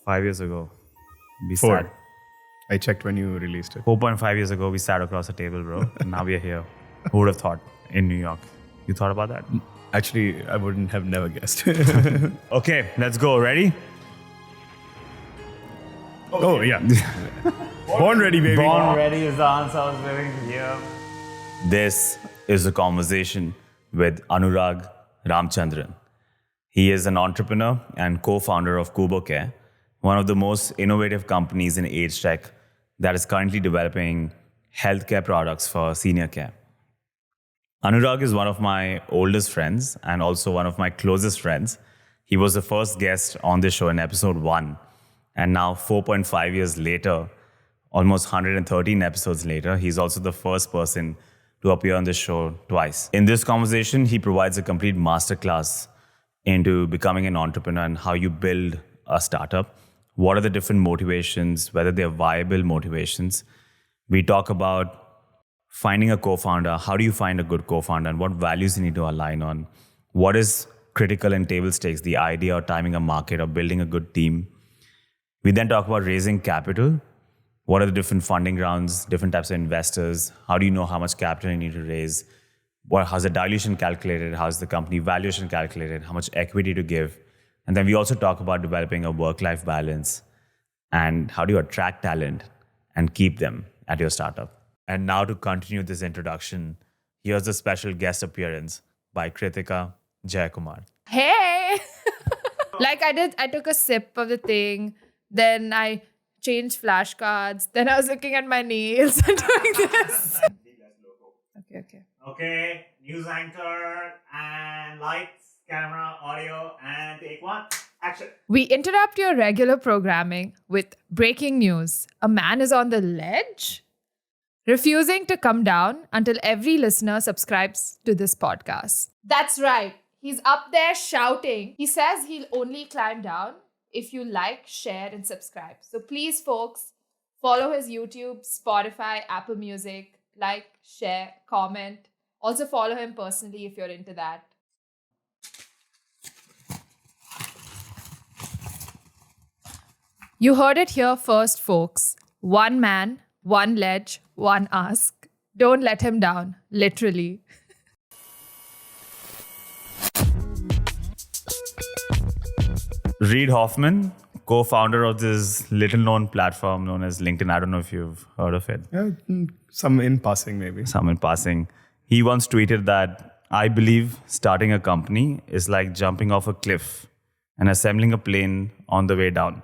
5 years ago, we 4. sat. I checked when you released it. 4.5 years ago, we sat across the table, bro. And now we are here. Who would have thought in New York? You thought about that? Actually, I wouldn't have never guessed. Okay, let's go. Ready? Oh, yeah. Born ready, baby. Born ready is the answer I was waiting to hear. This is a conversation with Anurag Ram Chandran. He is an entrepreneur and co-founder of KTw&x, one of the most innovative companies in age tech that is currently developing healthcare products for senior care. Anurag is one of my oldest friends and also one of my closest friends. He was the first guest on this show in episode 1. And now 4.5 years later, almost 113 episodes later, he's also the first person to appear on this show twice. In this conversation, he provides a complete masterclass into becoming an entrepreneur and how you build a startup. What are the different motivations, whether they're viable motivations. We talk about finding a co-founder. How do you find a good co-founder and what values you need to align on? What is critical and table stakes, the idea or timing a market or building a good team? We then talk about raising capital. What are the different funding rounds, different types of investors? How do you know how much capital you need to raise? How's the dilution calculated? How's the company valuation calculated? How much equity to give? And then we also talk about developing a work-life balance and how do you attract talent and keep them at your startup. And now to continue this introduction, here's a special guest appearance by Kritika Jayakumar. Hey! I took a sip of the thing, then I changed flashcards, then I was looking at my nails and doing this. Okay. Okay, news anchor and lights, camera, audio, and take one. Action. We interrupt your regular programming with breaking news. A man is on the ledge, refusing to come down until every listener subscribes to this podcast. That's right. He's up there shouting. He says he'll only climb down if you like, share, and subscribe. So please, folks, follow his YouTube, Spotify, Apple Music, like, share, comment. Also follow him personally if you're into that. You heard it here first, folks. One man, one ledge, one ask. Don't let him down, literally. Reid Hoffman, co-founder of this little-known platform known as LinkedIn. I don't know if you've heard of it. Yeah, some in passing, maybe. Some in passing. He once tweeted that, I believe starting a company is like jumping off a cliff and assembling a plane on the way down.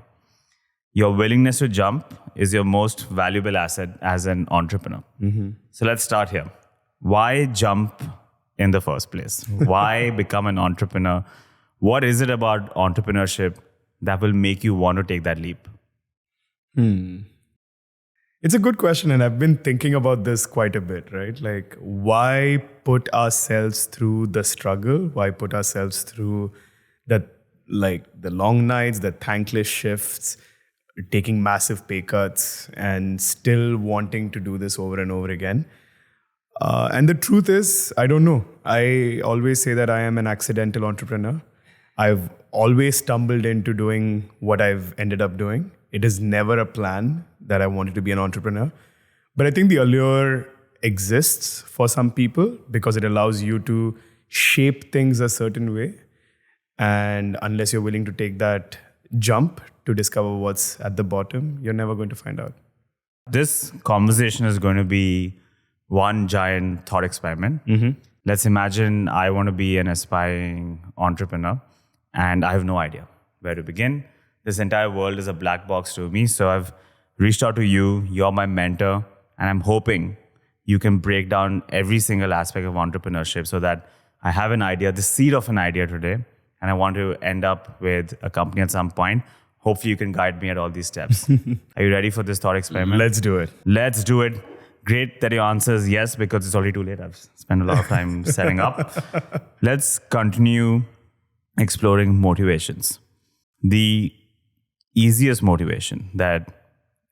Your willingness to jump is your most valuable asset as an entrepreneur. Mm-hmm. So let's start here. Why jump in the first place? Why become an entrepreneur? What is it about entrepreneurship that will make you want to take that leap? It's a good question, and I've been thinking about this quite a bit, right? Like, why put ourselves through the struggle? Why put ourselves through the long nights, the thankless shifts, taking massive pay cuts, and still wanting to do this over and over again? And the truth is, I don't know. I always say that I am an accidental entrepreneur. I've always stumbled into doing what I've ended up doing. It is never a plan that I wanted to be an entrepreneur. But I think the allure exists for some people because it allows you to shape things a certain way. And unless you're willing to take that jump to discover what's at the bottom, you're never going to find out. This conversation is going to be one giant thought experiment. Mm-hmm. Let's imagine I want to be an aspiring entrepreneur and I have no idea where to begin. This entire world is a black box to me. So I've reached out to you. You're my mentor. And I'm hoping you can break down every single aspect of entrepreneurship so that I have an idea, the seed of an idea today, and I want to end up with a company at some point. Hopefully you can guide me at all these steps. Are you ready for this thought experiment? Let's do it. Let's do it. Great that your answer is yes, because it's already too late. I've spent a lot of time setting up. Let's continue exploring motivations. The easiest motivation that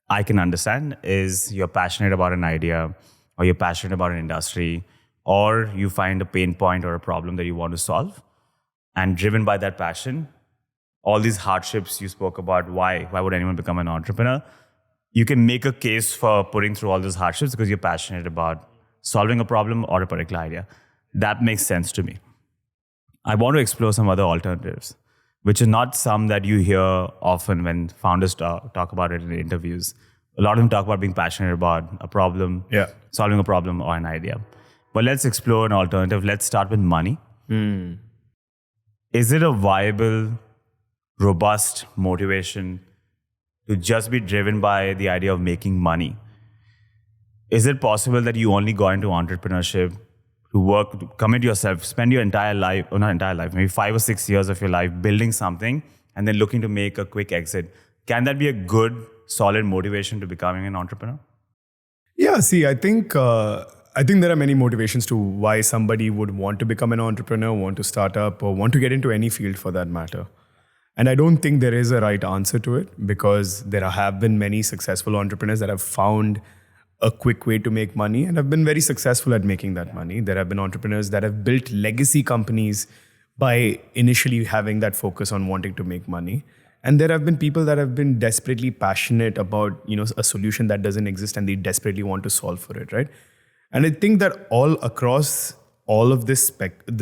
I can understand is you're passionate about an idea, or you're passionate about an industry, or you find a pain point or a problem that you want to solve. And driven by that passion, all these hardships you spoke about, why would anyone become an entrepreneur? You can make a case for putting through all those hardships because you're passionate about solving a problem or a particular idea. That makes sense to me. I want to explore some other alternatives, which are not some that you hear often when founders talk about it in interviews. A lot of them talk about being passionate about a problem, solving a problem or an idea. But let's explore an alternative. Let's start with money. Is it a viable, robust motivation to just be driven by the idea of making money? Is it possible that you only go into entrepreneurship to work, to commit yourself, spend your entire life, or not entire life, maybe 5 or 6 years of your life building something and then looking to make a quick exit? Can that be a good, solid motivation to becoming an entrepreneur? Yeah, see, I think there are many motivations to why somebody would want to become an entrepreneur, want to start up, or want to get into any field for that matter. And I don't think there is a right answer to it, because there have been many successful entrepreneurs that have found a quick way to make money and have been very successful at making that money. There have been entrepreneurs that have built legacy companies by initially having that focus on wanting to make money. And there have been people that have been desperately passionate about, a solution that doesn't exist and they desperately want to solve for it, right? And I think that all across all of this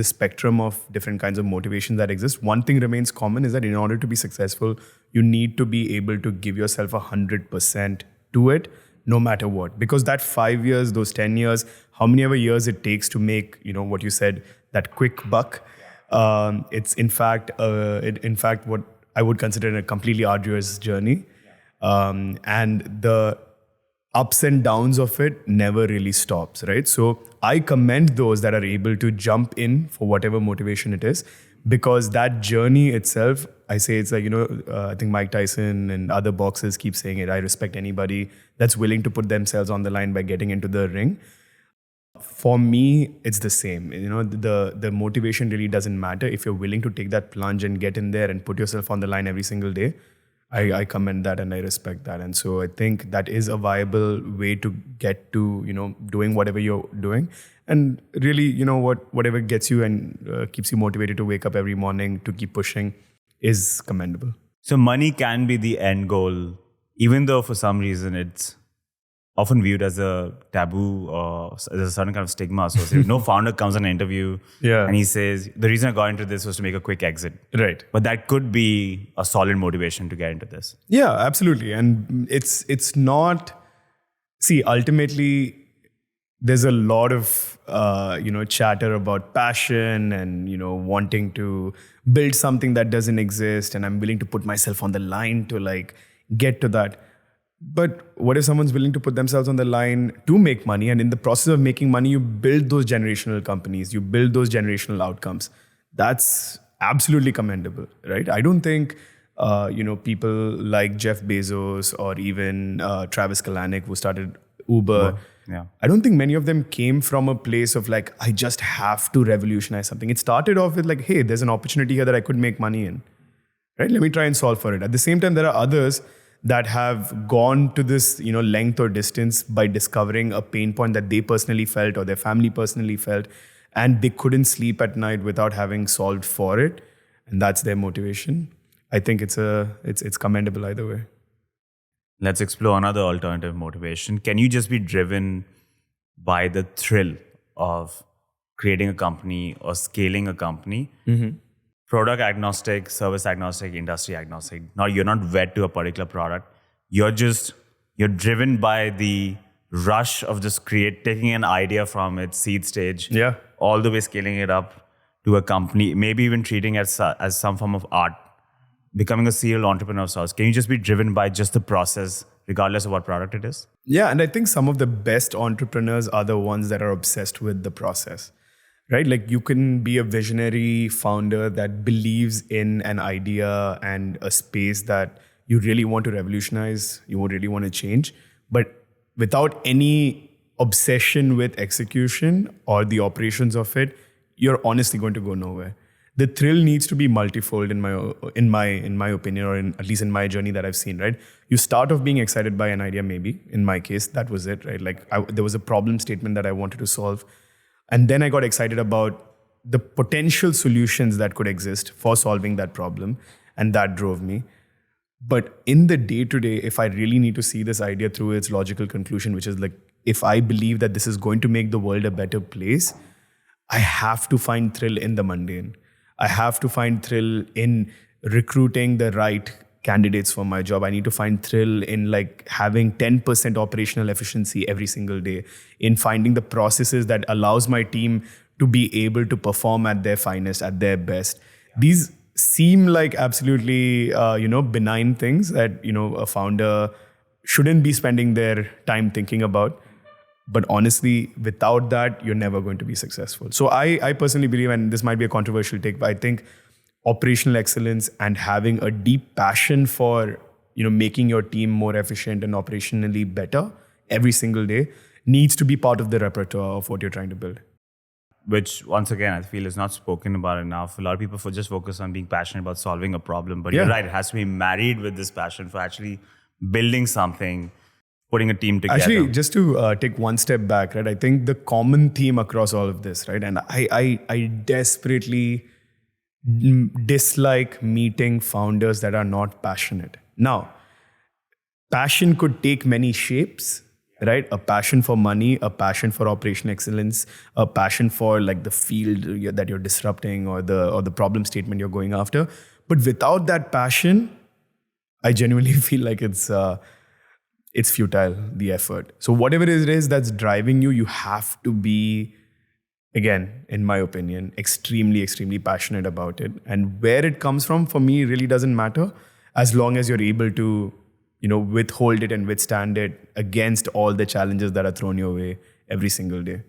spectrum of different kinds of motivation that exist, one thing remains common, is that in order to be successful, you need to be able to give yourself 100% to it, no matter what. Because that 5 years, those 10 years, how many ever years it takes to make, what you said, that quick buck, it's in fact what I would consider a completely arduous journey. And the ups and downs of it never really stops, right? So I commend those that are able to jump in for whatever motivation it is, because that journey itself, I say it's like, I think Mike Tyson and other boxers keep saying it. I respect anybody that's willing to put themselves on the line by getting into the ring. For me, it's the same. The motivation really doesn't matter. If you're willing to take that plunge and get in there and put yourself on the line every single day, I commend that and I respect that. And so I think that is a viable way to get to, doing whatever you're doing. And really, whatever gets you and keeps you motivated to wake up every morning to keep pushing is commendable. So money can be the end goal, even though for some reason it's often viewed as a taboo or as a certain kind of stigma associated. No founder comes on an interview and he says, the reason I got into this was to make a quick exit. Right. But that could be a solid motivation to get into this. Yeah, absolutely. And it's not, see, ultimately, there's a lot of, chatter about passion and, wanting to build something that doesn't exist. And I'm willing to put myself on the line to get to that. But what if someone's willing to put themselves on the line to make money, and in the process of making money, you build those generational companies, you build those generational outcomes? That's absolutely commendable, right? I don't think, people like Jeff Bezos or even Travis Kalanick, who started Uber, I don't think many of them came from a place of I just have to revolutionize something. It started off with hey, there's an opportunity here that I could make money in, right? Let me try and solve for it. At the same time, there are others that have gone to this, length or distance by discovering a pain point that they personally felt or their family personally felt, and they couldn't sleep at night without having solved for it, and that's their motivation. I think it's commendable either way. Let's explore another alternative motivation. Can you just be driven by the thrill of creating a company or scaling a company? Mm-hmm. Product agnostic, service agnostic, industry agnostic. Now you're not wed to a particular product. You're driven by the rush of just taking an idea from its seed stage, all the way scaling it up to a company, maybe even treating it as some form of art, becoming a serial entrepreneur of sorts. Can you just be driven by just the process, regardless of what product it is? Yeah, and I think some of the best entrepreneurs are the ones that are obsessed with the process. Right? You can be a visionary founder that believes in an idea and a space that you really want to revolutionize, you really want to change, but without any obsession with execution or the operations of it, you're honestly going to go nowhere. The thrill needs to be multifold in my opinion, or at least in my journey that I've seen, right? You start off being excited by an idea, maybe. In my case, that was it, right? There was a problem statement that I wanted to solve. And then I got excited about the potential solutions that could exist for solving that problem. and that drove me. But in the day-to-day, if I really need to see this idea through its logical conclusion, which is like, if I believe that this is going to make the world a better place, I have to find thrill in the mundane. I have to find thrill in recruiting the right candidates for my job. I need to find thrill in like having 10% operational efficiency every single day, in finding the processes that allows my team to be able to perform at their finest, at their best. These seem like absolutely, benign things that, a founder shouldn't be spending their time thinking about. But honestly, without that, you're never going to be successful. So I personally believe, and this might be a controversial take, but I think operational excellence and having a deep passion for, making your team more efficient and operationally better every single day needs to be part of the repertoire of what you're trying to build. Which, once again, I feel is not spoken about enough. A lot of people just focus on being passionate about solving a problem. But Yeah. you're right, it has to be married with this passion for actually building something, putting a team together. Actually, just to take one step back, right? I think the common theme across all of this, right? And I desperately dislike meeting founders that are not passionate. Now, passion could take many shapes, right? A passion for money, a passion for operational excellence, a passion for like the field that you're disrupting or the problem statement you're going after. But without that passion, I genuinely feel like it's futile, the effort. So whatever it is that's driving you, you have to be, again, in my opinion, extremely, extremely passionate about it. And where it comes from, for me, really doesn't matter, as long as you're able to, withhold it and withstand it against all the challenges that are thrown your way every single day.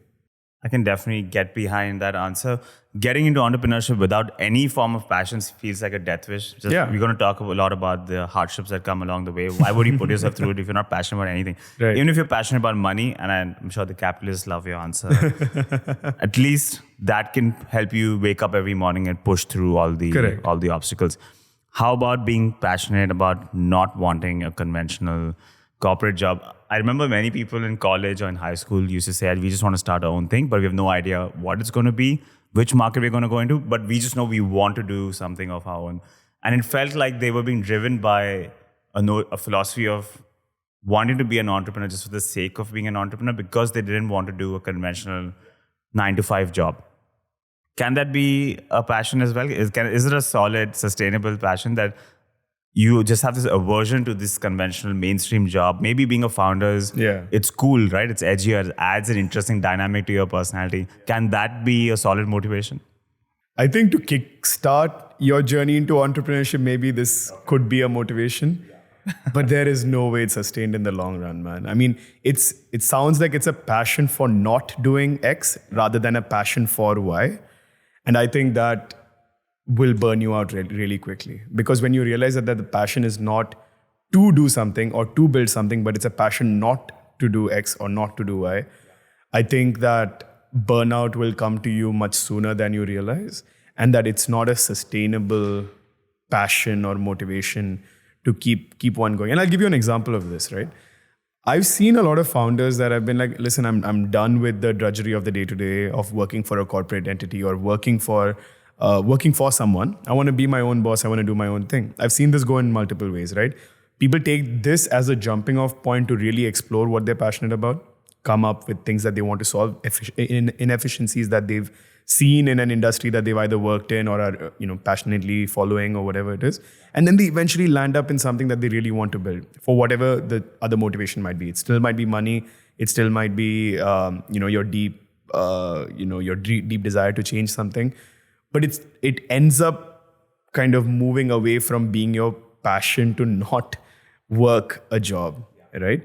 I can definitely get behind that answer. Getting into entrepreneurship without any form of passion feels like a death wish. Yeah. We're going to talk a lot about the hardships that come along the way. Why would you put yourself through it if you're not passionate about anything? Right. Even if you're passionate about money, and I'm sure the capitalists love your answer, at least that can help you wake up every morning and push through all the obstacles. How about being passionate about not wanting a conventional corporate job? I remember many people in college or in high school used to say, we just want to start our own thing, but we have no idea what it's going to be, which market we're going to go into, but we just know we want to do something of our own. And it felt like they were being driven by a philosophy of wanting to be an entrepreneur just for the sake of being an entrepreneur, because they didn't want to do a conventional 9-to-5 job. Can that be a passion as well? Is it a solid, sustainable passion that you just have this aversion to this conventional mainstream job? Maybe being a founder it's cool, right? It's edgier, it adds an interesting dynamic to your personality. Can that be a solid motivation? I think to kickstart your journey into entrepreneurship, maybe this could be a motivation, but there is no way it's sustained in the long run, man. I mean, it sounds like it's a passion for not doing X rather than a passion for Y. And I think that will burn you out really quickly. Because when you realize that the passion is not to do something or to build something, but it's a passion not to do X or not to do Y, I think that burnout will come to you much sooner than you realize. And that it's not a sustainable passion or motivation to keep one going. And I'll give you an example of this, right? I've seen a lot of founders that have been like, listen, I'm done with the drudgery of the day-to-day of working for a corporate entity or working for someone. I want to be my own boss. I want to do my own thing. I've seen this go in multiple ways, right? People take this as a jumping off point to really explore what they're passionate about, come up with things that they want to solve, inefficiencies that they've seen in an industry that they've either worked in or are passionately following or whatever it is. And then they eventually land up in something that they really want to build for whatever the other motivation might be. It still might be money. It still might be your deep desire to change something. But it ends up kind of moving away from being your passion to not work a job, right?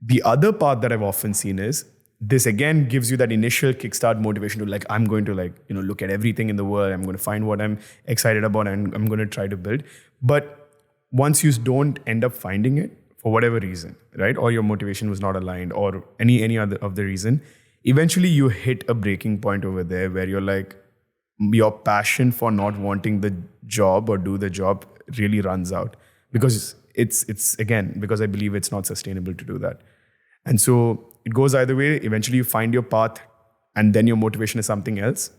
The other part that I've often seen is this again gives you that initial kickstart motivation to I'm going to look at everything in the world. I'm going to find what I'm excited about and I'm going to try to build. But once you don't end up finding it for whatever reason, right? Or your motivation was not aligned or any other of the reason, eventually you hit a breaking point over there where you're like, your passion for not wanting the job or do the job really runs out because it's again, because I believe it's not sustainable to do that. And so it goes either way. Eventually you find your path and then your motivation is something else,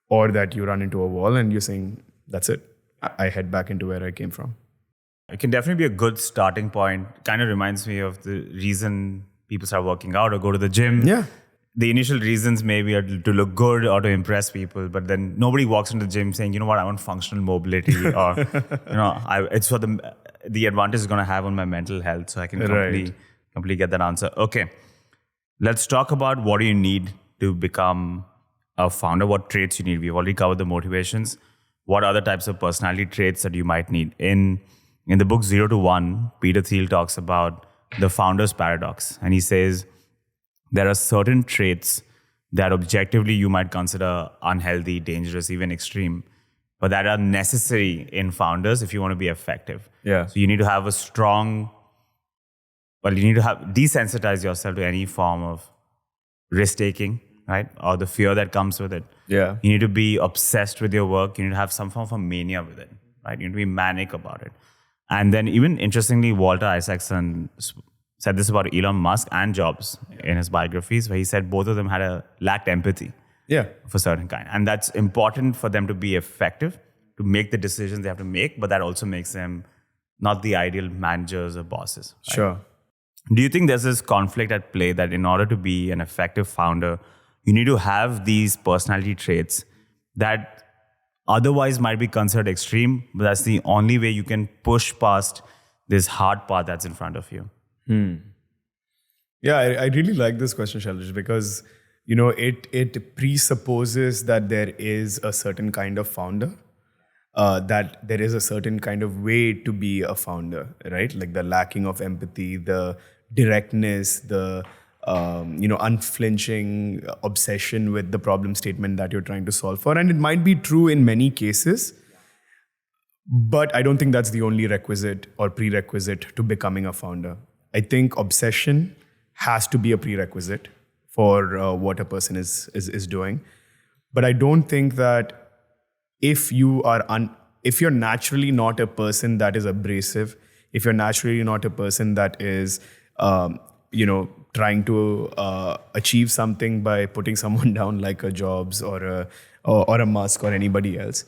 or that you run into a wall and you're saying, that's it. I head back into where I came from. It can definitely be a good starting point. Kind of reminds me of the reason people start working out or go to the gym. Yeah. The initial reasons maybe are to look good or to impress people, but then nobody walks into the gym saying, you know what, I want functional mobility, or it's for the advantage it's going to have on my mental health, so I can completely get that answer. Okay, let's talk about what do you need to become a founder. What traits you need? We've already covered the motivations. What other types of personality traits that you might need? In the book 0 to 1, Peter Thiel talks about the founder's paradox, and he says there are certain traits that objectively you might consider unhealthy, dangerous, even extreme, but that are necessary in founders if you want to be effective. Yeah. So you need to have you need to desensitize yourself to any form of risk-taking, right? Or the fear that comes with it. Yeah. You need to be obsessed with your work. You need to have some form of a mania with it, right? You need to be manic about it. And then even interestingly, Walter Isaacson said this about Elon Musk and Jobs in his biographies, where he said both of them lacked empathy of a certain kind. And that's important for them to be effective, to make the decisions they have to make, but that also makes them not the ideal managers or bosses. Right? Sure. Do you think there's this conflict at play that in order to be an effective founder, you need to have these personality traits that otherwise might be considered extreme, but that's the only way you can push past this hard path that's in front of you? Yeah, I really like this question, Shailesh, because it presupposes that there is a certain kind of founder, that there is a certain kind of way to be a founder, right? Like the lacking of empathy, the directness, the unflinching obsession with the problem statement that you're trying to solve for. And it might be true in many cases, but I don't think that's the only requisite or prerequisite to becoming a founder. I think obsession has to be a prerequisite for what a person is doing. But I don't think that if you're naturally not a person that is abrasive, if you're naturally not a person that is, trying to achieve something by putting someone down like a Jobs or a Musk or anybody else,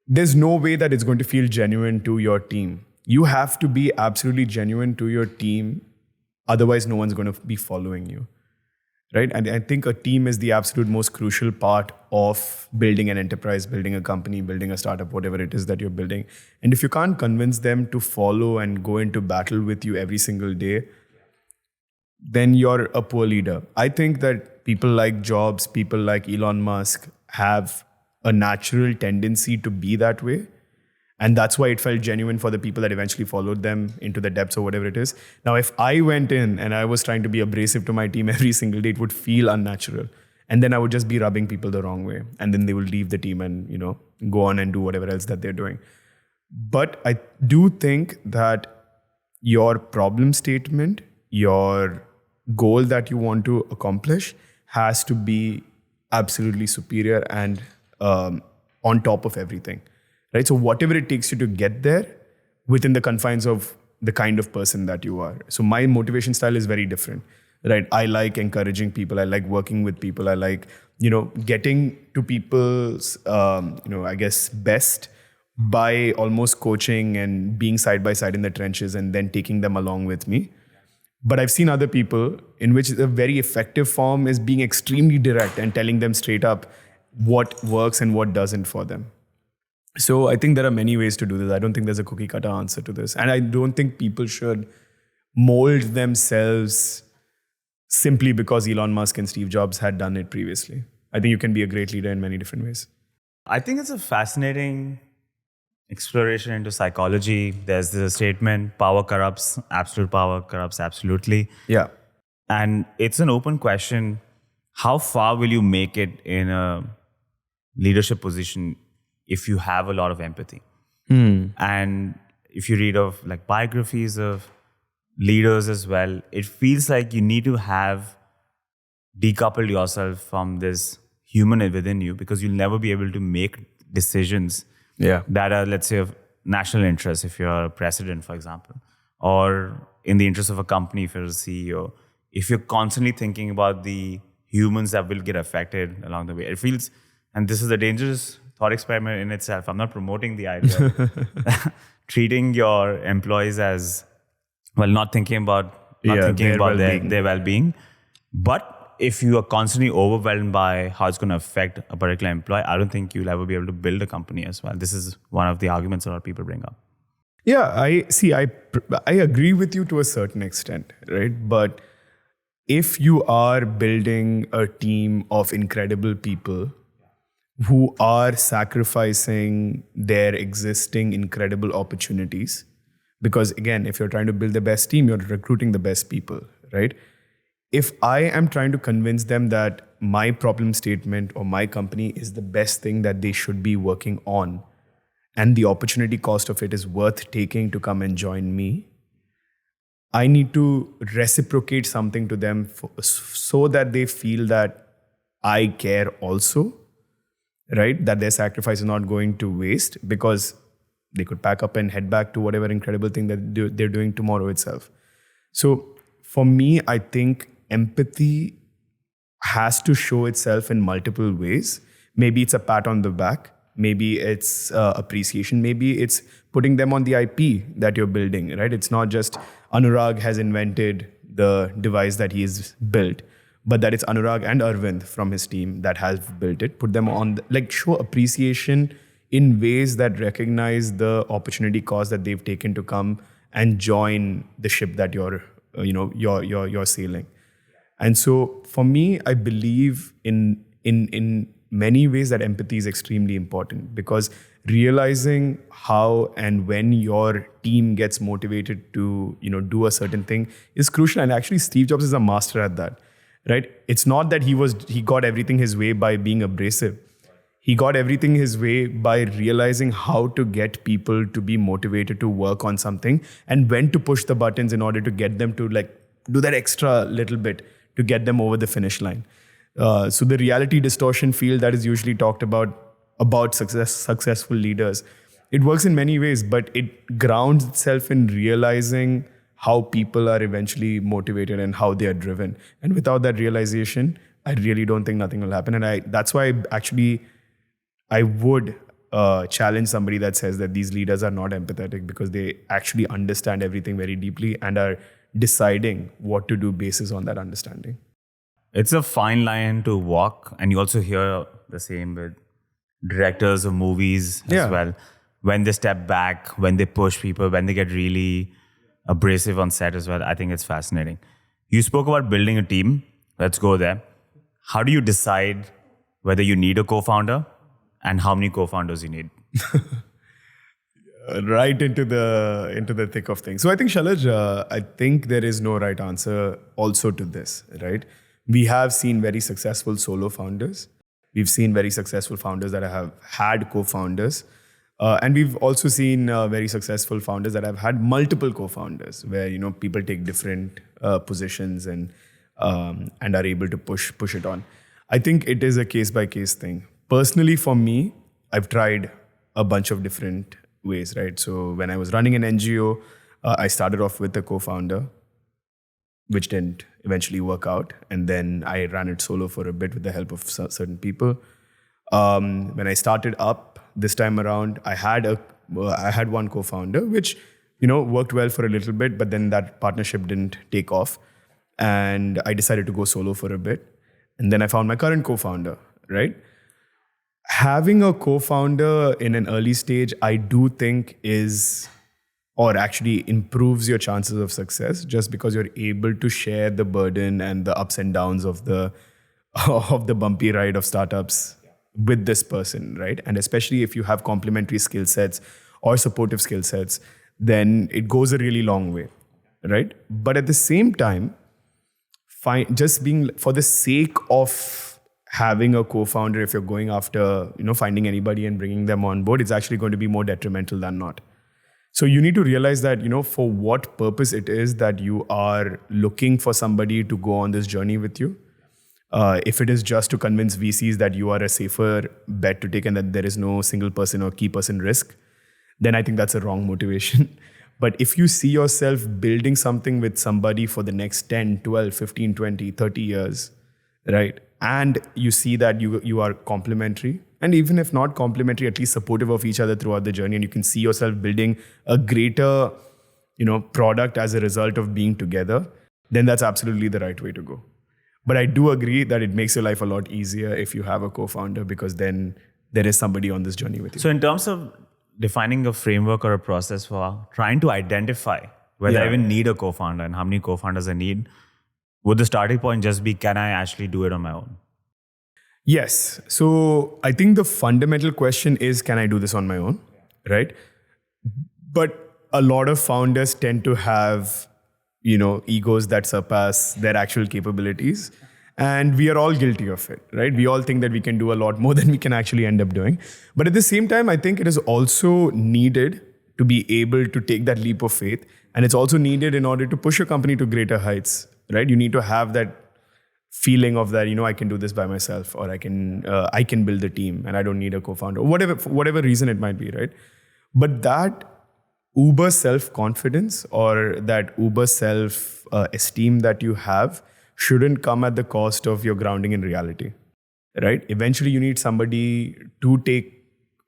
there's no way that it's going to feel genuine to your team. You have to be absolutely genuine to your team. Otherwise, no one's going to be following you, right? And I think a team is the absolute most crucial part of building an enterprise, building a company, building a startup, whatever it is that you're building. And if you can't convince them to follow and go into battle with you every single day, then you're a poor leader. I think that people like Jobs, people like Elon Musk have a natural tendency to be that way. And that's why it felt genuine for the people that eventually followed them into the depths or whatever it is. Now, if I went in and I was trying to be abrasive to my team every single day, it would feel unnatural. And then I would just be rubbing people the wrong way. And then they will leave the team and, go on and do whatever else that they're doing. But I do think that your problem statement, your goal that you want to accomplish has to be absolutely superior and on top of everything. Right? So whatever it takes you to get there within the confines of the kind of person that you are. So my motivation style is very different, right? I like encouraging people. I like working with people. I like, getting to people's, best by almost coaching and being side by side in the trenches and then taking them along with me. But I've seen other people in which the very effective form is being extremely direct and telling them straight up what works and what doesn't for them. So I think there are many ways to do this. I don't think there's a cookie cutter answer to this. And I don't think people should mold themselves simply because Elon Musk and Steve Jobs had done it previously. I think you can be a great leader in many different ways. I think it's a fascinating exploration into psychology. There's this statement, power corrupts, absolute power corrupts absolutely. Yeah. And it's an open question. How far will you make it in a leadership position if you have a lot of empathy? And if you read of like biographies of leaders as well, it feels like you need to have decoupled yourself from this human within you, because you'll never be able to make decisions that are, let's say, of national interest if you're a president, for example, or in the interest of a company if you're a CEO. If you're constantly thinking about the humans that will get affected along the way, it feels, and this is a dangerous thought experiment in itself. I'm not promoting the idea of treating your employees as, well, not thinking about their well-being. But if you are constantly overwhelmed by how it's going to affect a particular employee, I don't think you'll ever be able to build a company as well. This is one of the arguments a lot of people bring up. Yeah, I agree with you to a certain extent, right? But if you are building a team of incredible people who are sacrificing their existing incredible opportunities, because again, if you're trying to build the best team, you're recruiting the best people, right? If I am trying to convince them that my problem statement or my company is the best thing that they should be working on, and the opportunity cost of it is worth taking to come and join me, I need to reciprocate something to them so that they feel that I care also, right? That their sacrifice is not going to waste, because they could pack up and head back to whatever incredible thing that they're doing tomorrow itself. So for me, I think empathy has to show itself in multiple ways. Maybe it's a pat on the back. Maybe it's appreciation. Maybe it's putting them on the IP that you're building, right? It's not just Anurag has invented the device that he's built, but that it's Anurag and Arvind from his team that has built it. Put them on, show appreciation in ways that recognize the opportunity cost that they've taken to come and join the ship that you're sailing. And so for me, I believe in many ways that empathy is extremely important, because realizing how and when your team gets motivated to do a certain thing is crucial. And actually Steve Jobs is a master at that, right? It's not that he got everything his way by being abrasive. He got everything his way by realizing how to get people to be motivated to work on something and when to push the buttons in order to get them to do that extra little bit to get them over the finish line. So the reality distortion field that is usually talked about successful leaders, it works in many ways, but it grounds itself in realizing how people are eventually motivated and how they are driven. And without that realization, I really don't think nothing will happen. And that's why I would challenge somebody that says that these leaders are not empathetic, because they actually understand everything very deeply and are deciding what to do basis on that understanding. It's a fine line to walk, and you also hear the same with directors of movies as well. When they step back, when they push people, when they get really abrasive on set as well, I think it's fascinating. You spoke about building a team. Let's go there. How do you decide whether you need a co-founder and how many co-founders you need? Right into the thick of things. So I think, Shalaj, I think there is no right answer also to this, right? We have seen very successful solo founders. We've seen very successful founders that have had co-founders. And we've also seen very successful founders that have had multiple co-founders, where people take different positions and are able to push it on. I think it is a case-by-case thing. Personally, for me, I've tried a bunch of different ways, right? So when I was running an NGO, I started off with a co-founder, which didn't eventually work out. And then I ran it solo for a bit with the help of certain people. When I started up this time around, I had one co-founder, which worked well for a little bit, but then that partnership didn't take off. And I decided to go solo for a bit. And then I found my current co-founder, right? Having a co-founder in an early stage, I do think actually improves your chances of success, just because you're able to share the burden and the ups and downs of the bumpy ride of startups with this person, right? And especially if you have complementary skill sets or supportive skill sets, then it goes a really long way, right? But at the same time, just being for the sake of having a co-founder, if you're going after, finding anybody and bringing them on board, it's actually going to be more detrimental than not. So you need to realize that, for what purpose it is that you are looking for somebody to go on this journey with you. If it is just to convince VCs that you are a safer bet to take and that there is no single person or key person risk, then I think that's a wrong motivation. But if you see yourself building something with somebody for the next 10, 12, 15, 20, 30 years, right? And you see that you are complementary And even if not complementary, at least supportive of each other throughout the journey, and you can see yourself building a greater, product as a result of being together, then that's absolutely the right way to go. But I do agree that it makes your life a lot easier if you have a co-founder, because then there is somebody on this journey with you. So in terms of defining a framework or a process for trying to identify whether I even need a co-founder and how many co-founders I need, would the starting point just be, can I actually do it on my own? Yes. So I think the fundamental question is, can I do this on my own? Right? But a lot of founders tend to have, egos that surpass their actual capabilities. And we are all guilty of it, right? We all think that we can do a lot more than we can actually end up doing. But at the same time, I think it is also needed to be able to take that leap of faith. And it's also needed in order to push a company to greater heights, right? You need to have that feeling of that, I can do this by myself, or I can build a team and I don't need a co-founder, for whatever reason it might be, right? But that uber self-confidence or that uber self-esteem that you have shouldn't come at the cost of your grounding in reality, right? Eventually, you need somebody to take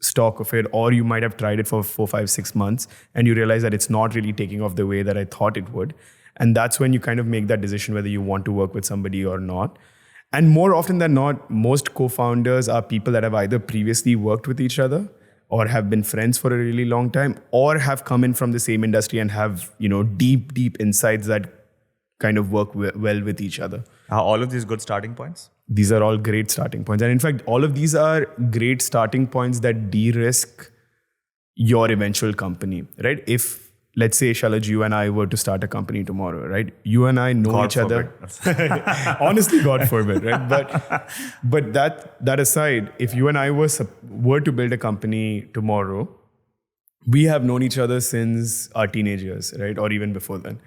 stock of it, or you might have tried it for 4, 5, 6 months and you realize that it's not really taking off the way that I thought it would. And that's when you kind of make that decision whether you want to work with somebody or not. And more often than not, most co-founders are people that have either previously worked with each other or have been friends for a really long time, or have come in from the same industry and have, deep insights that kind of work well with each other. Are all of these good starting points? These are all great starting points. And in fact, all of these are great starting points that de-risk your eventual company, right? If, let's say, Shalaj, you and I were to start a company tomorrow, right? You and I know each other. Honestly, God forbid, right? But that aside, if you and I were to build a company tomorrow, we have known each other since our teenage years, right? Or even before then.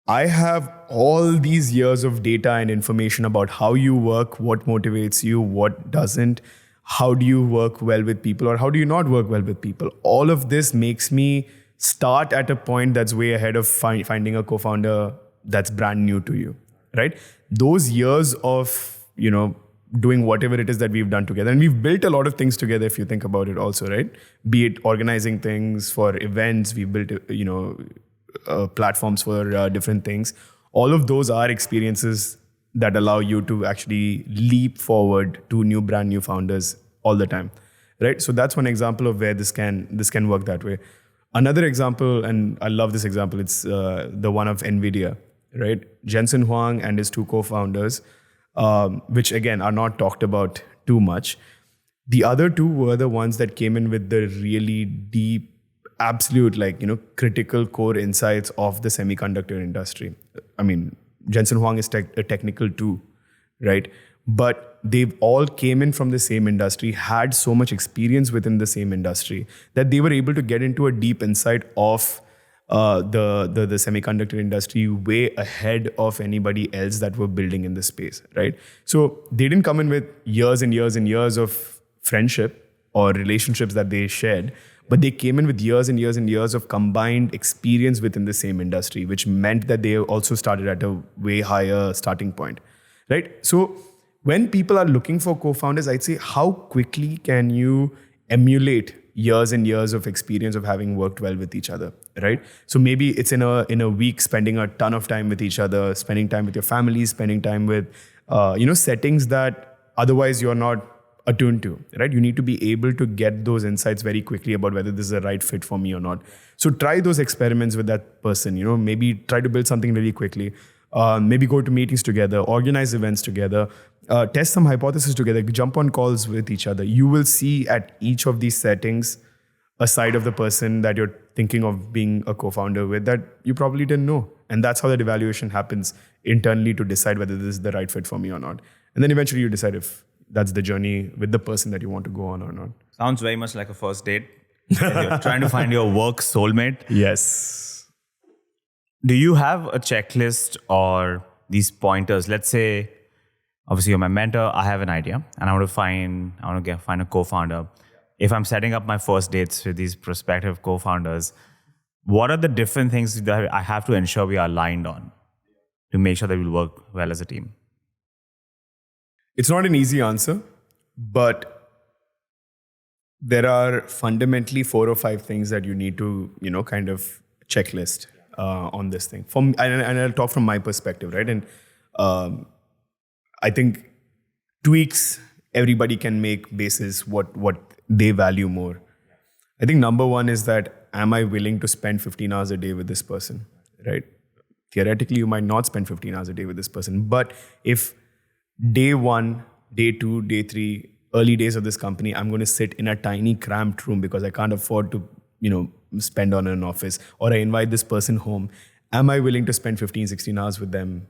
I have all these years of data and information about how you work, what motivates you, what doesn't, how do you work well with people, or how do you not work well with people. All of this makes me start at a point that's way ahead of finding a co-founder that's brand new to you, right? Those years of, doing whatever it is that we've done together. And we've built a lot of things together, if you think about it also, right? Be it organizing things for events, we've built, platforms for different things. All of those are experiences that allow you to actually leap forward to brand new founders all the time, right? So that's one example of where this can work that way. Another example, and I love this example, it's the one of NVIDIA, right? Jensen Huang and his 2 co-founders, which again are not talked about too much. The other 2 were the ones that came in with the really deep, absolute, critical core insights of the semiconductor industry. I mean, Jensen Huang is a technical too, right? But they've all came in from the same industry, had so much experience within the same industry that they were able to get into a deep insight of the semiconductor industry way ahead of anybody else that were building in this space, right? So they didn't come in with years and years and years of friendship or relationships that they shared, but they came in with years and years and years of combined experience within the same industry, which meant that they also started at a way higher starting point, right? So when people are looking for co-founders, I'd say, how quickly can you emulate years and years of experience of having worked well with each other, right? So maybe it's in a week spending a ton of time with each other, spending time with your family, spending time with settings that otherwise you're not attuned to, right? You need to be able to get those insights very quickly about whether this is the right fit for me or not. So try those experiments with that person, maybe try to build something really quickly. Maybe go to meetings together, organize events together, test some hypotheses together, jump on calls with each other. You will see at each of these settings a side of the person that you're thinking of being a co-founder with that you probably didn't know. And that's how that evaluation happens internally to decide whether this is the right fit for me or not. And then eventually you decide if that's the journey with the person that you want to go on or not. Sounds very much like a first date. You're trying to find your work soulmate. Yes. Do you have a checklist or these pointers? Let's say, obviously you're my mentor, I have an idea and I want to find a co-founder. If I'm setting up my first dates with these prospective co-founders, what are the different things that I have to ensure we are aligned on to make sure that we'll work well as a team? It's not an easy answer, but there are fundamentally 4 or 5 things that you need to, kind of checklist on this thing. And I'll talk from my perspective, right? And I think tweaks everybody can make basis what they value more. I think number one is that, am I willing to spend 15 hours a day with this person, right? Theoretically, you might not spend 15 hours a day with this person. But if day 1, day 2, day 3, early days of this company, I'm going to sit in a tiny cramped room because I can't afford to, spend on an office, or I invite this person home, am I willing to spend 15, 16 hours with them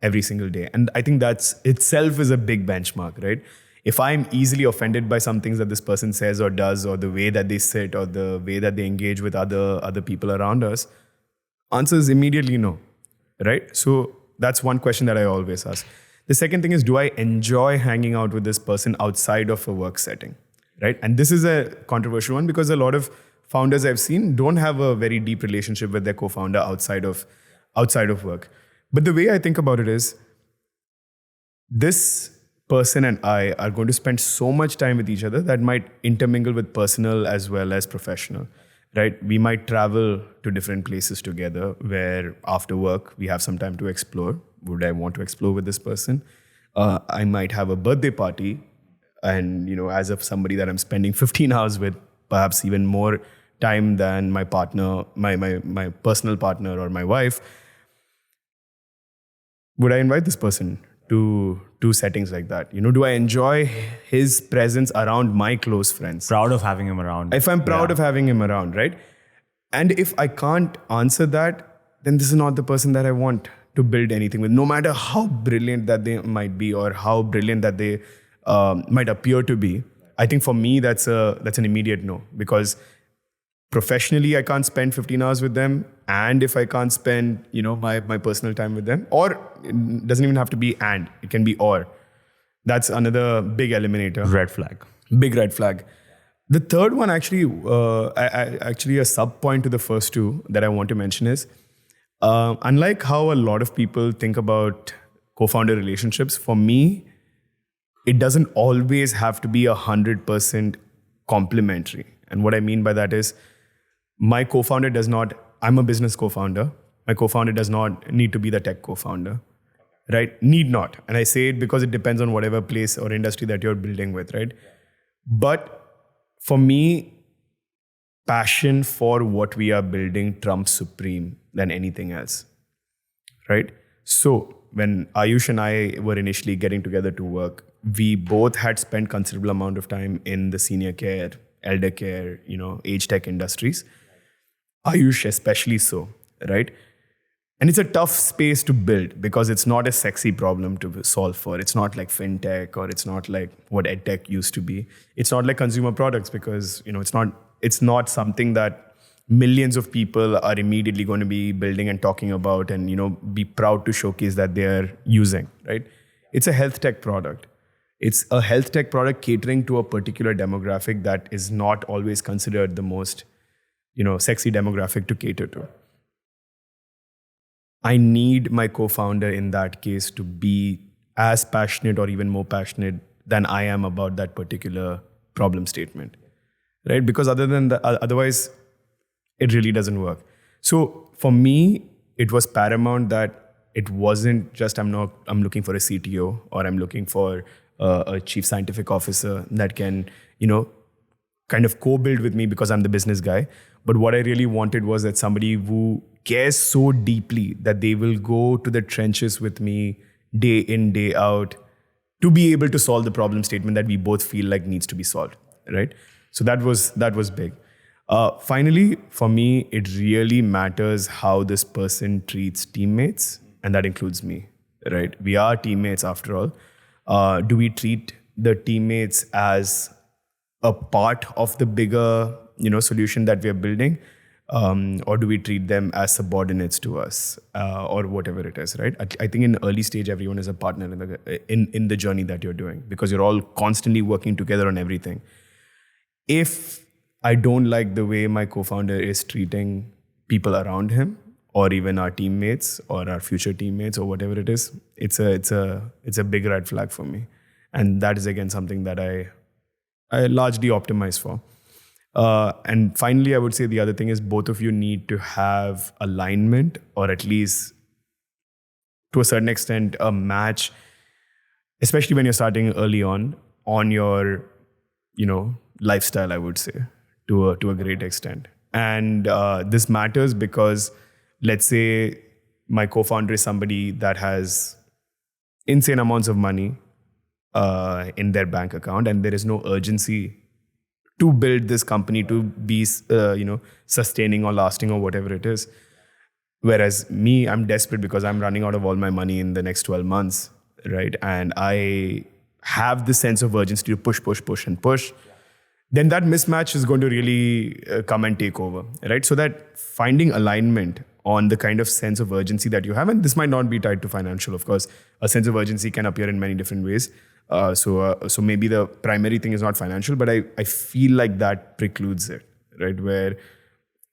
every single day? And I think that's itself is a big benchmark, right? If I'm easily offended by some things that this person says or does, or the way that they sit, or the way that they engage with other people around us, answer is immediately no, right? So that's one question that I always ask. The second thing is, do I enjoy hanging out with this person outside of a work setting, right? And this is a controversial one because a lot of founders I've seen don't have a very deep relationship with their co-founder outside of work. But the way I think about it is, this person and I are going to spend so much time with each other that might intermingle with personal as well as professional, right? We might travel to different places together where after work we have some time to explore. Would I want to explore with this person? I might have a birthday party, and as of somebody that I'm spending 15 hours with, perhaps even more time than my partner, my personal partner or my wife, would I invite this person to settings like that? Do I enjoy his presence around my close friends? Proud of having him around. If I'm proud of having him around, right? And if I can't answer that, then this is not the person that I want to build anything with, no matter how brilliant that they might be or how brilliant that they might appear to be. I think for me, that's an immediate no, because professionally, I can't spend 15 hours with them. And if I can't spend, my personal time with them, or it doesn't even have to be and, it can be or. That's another big eliminator. Red flag. Big red flag. The third one, actually a sub point to the first two that I want to mention is, unlike how a lot of people think about co-founder relationships, for me, it doesn't always have to be 100% complementary. And what I mean by that is, my co-founder does not, I'm a business co-founder. My co-founder does not need to be the tech co-founder, right? Need not. And I say it because it depends on whatever place or industry that you're building with, right? But for me, passion for what we are building trumps supreme than anything else, right? So when Ayush and I were initially getting together to work, we both had spent considerable amount of time in the senior care, elder care, age tech industries. Ayush especially so, right? And it's a tough space to build because it's not a sexy problem to solve for. It's not like fintech, or it's not like what edtech used to be. It's not like consumer products because, it's not something that millions of people are immediately going to be building and talking about and, be proud to showcase that they're using, right? It's a health tech product. It's a health tech product catering to a particular demographic that is not always considered the most, sexy demographic to cater to. I need my co-founder in that case to be as passionate or even more passionate than I am about that particular problem statement, right? Because otherwise, it really doesn't work. So for me, it was paramount that it wasn't just I'm looking for a CTO or I'm looking for a chief scientific officer that can, kind of co-build with me because I'm the business guy. But what I really wanted was that somebody who cares so deeply that they will go to the trenches with me day in, day out to be able to solve the problem statement that we both feel like needs to be solved, right? So that was big. Finally, for me, it really matters how this person treats teammates, and that includes me, right? We are teammates after all. Do we treat the teammates as a part of the bigger, solution that we are building, or do we treat them as subordinates to us, or whatever it is, right? I think in early stage, everyone is a partner in the journey that you're doing because you're all constantly working together on everything. If I don't like the way my co-founder is treating people around him, or even our teammates or our future teammates or whatever it is, it's a big red flag for me. And that is again something that I largely optimize for. And finally, I would say the other thing is both of you need to have alignment, or at least to a certain extent, a match, especially when you're starting early on your, lifestyle, I would say, to a great extent. And this matters because, let's say my co-founder is somebody that has insane amounts of money in their bank account, and there is no urgency to build this company to be, sustaining or lasting or whatever it is. Whereas me, I'm desperate because I'm running out of all my money in the next 12 months, right? And I have this sense of urgency to push, and push. Then that mismatch is going to really come and take over, right? So that finding alignment on the kind of sense of urgency that you have, and this might not be tied to financial, of course. A sense of urgency can appear in many different ways. So maybe the primary thing is not financial, but I feel like that precludes it, right? Where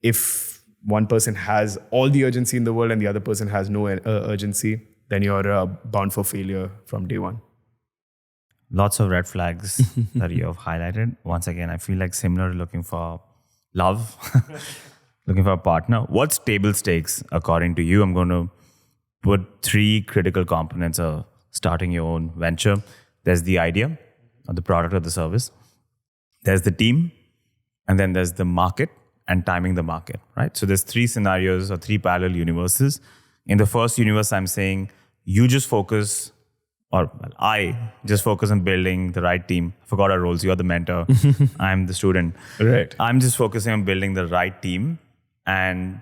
if one person has all the urgency in the world and the other person has no urgency, then you're bound for failure from day one. Lots of red flags that you have highlighted. Once again, I feel like similar to looking for love, looking for a partner. What's table stakes according to you? I'm going to put 3 critical components of starting your own venture. There's the idea or the product or the service. There's the team. And then there's the market and timing the market, right? So there's 3 scenarios or 3 parallel universes. In the first universe, I'm saying you just focus, I just focus on building the right team. I forgot our roles. You're the mentor. I'm the student. Right. I'm just focusing on building the right team. And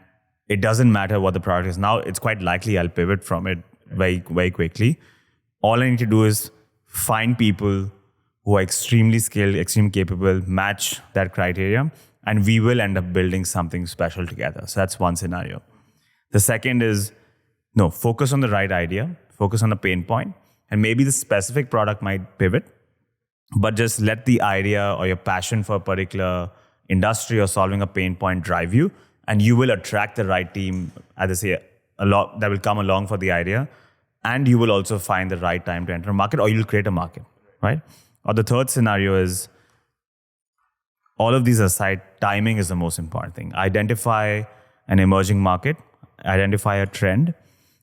it doesn't matter what the product is. Now, it's quite likely I'll pivot from it very, very quickly. All I need to do is find people who are extremely skilled, extremely capable, match that criteria, and we will end up building something special together. So that's one scenario. The second is, focus on the right idea, focus on a pain point, and maybe the specific product might pivot, but just let the idea or your passion for a particular industry or solving a pain point drive you, and you will attract the right team, as I say, a lot that will come along for the idea, and you will also find the right time to enter a market, or you'll create a market, right? Or the third scenario is, all of these aside, timing is the most important thing. Identify an emerging market, identify a trend,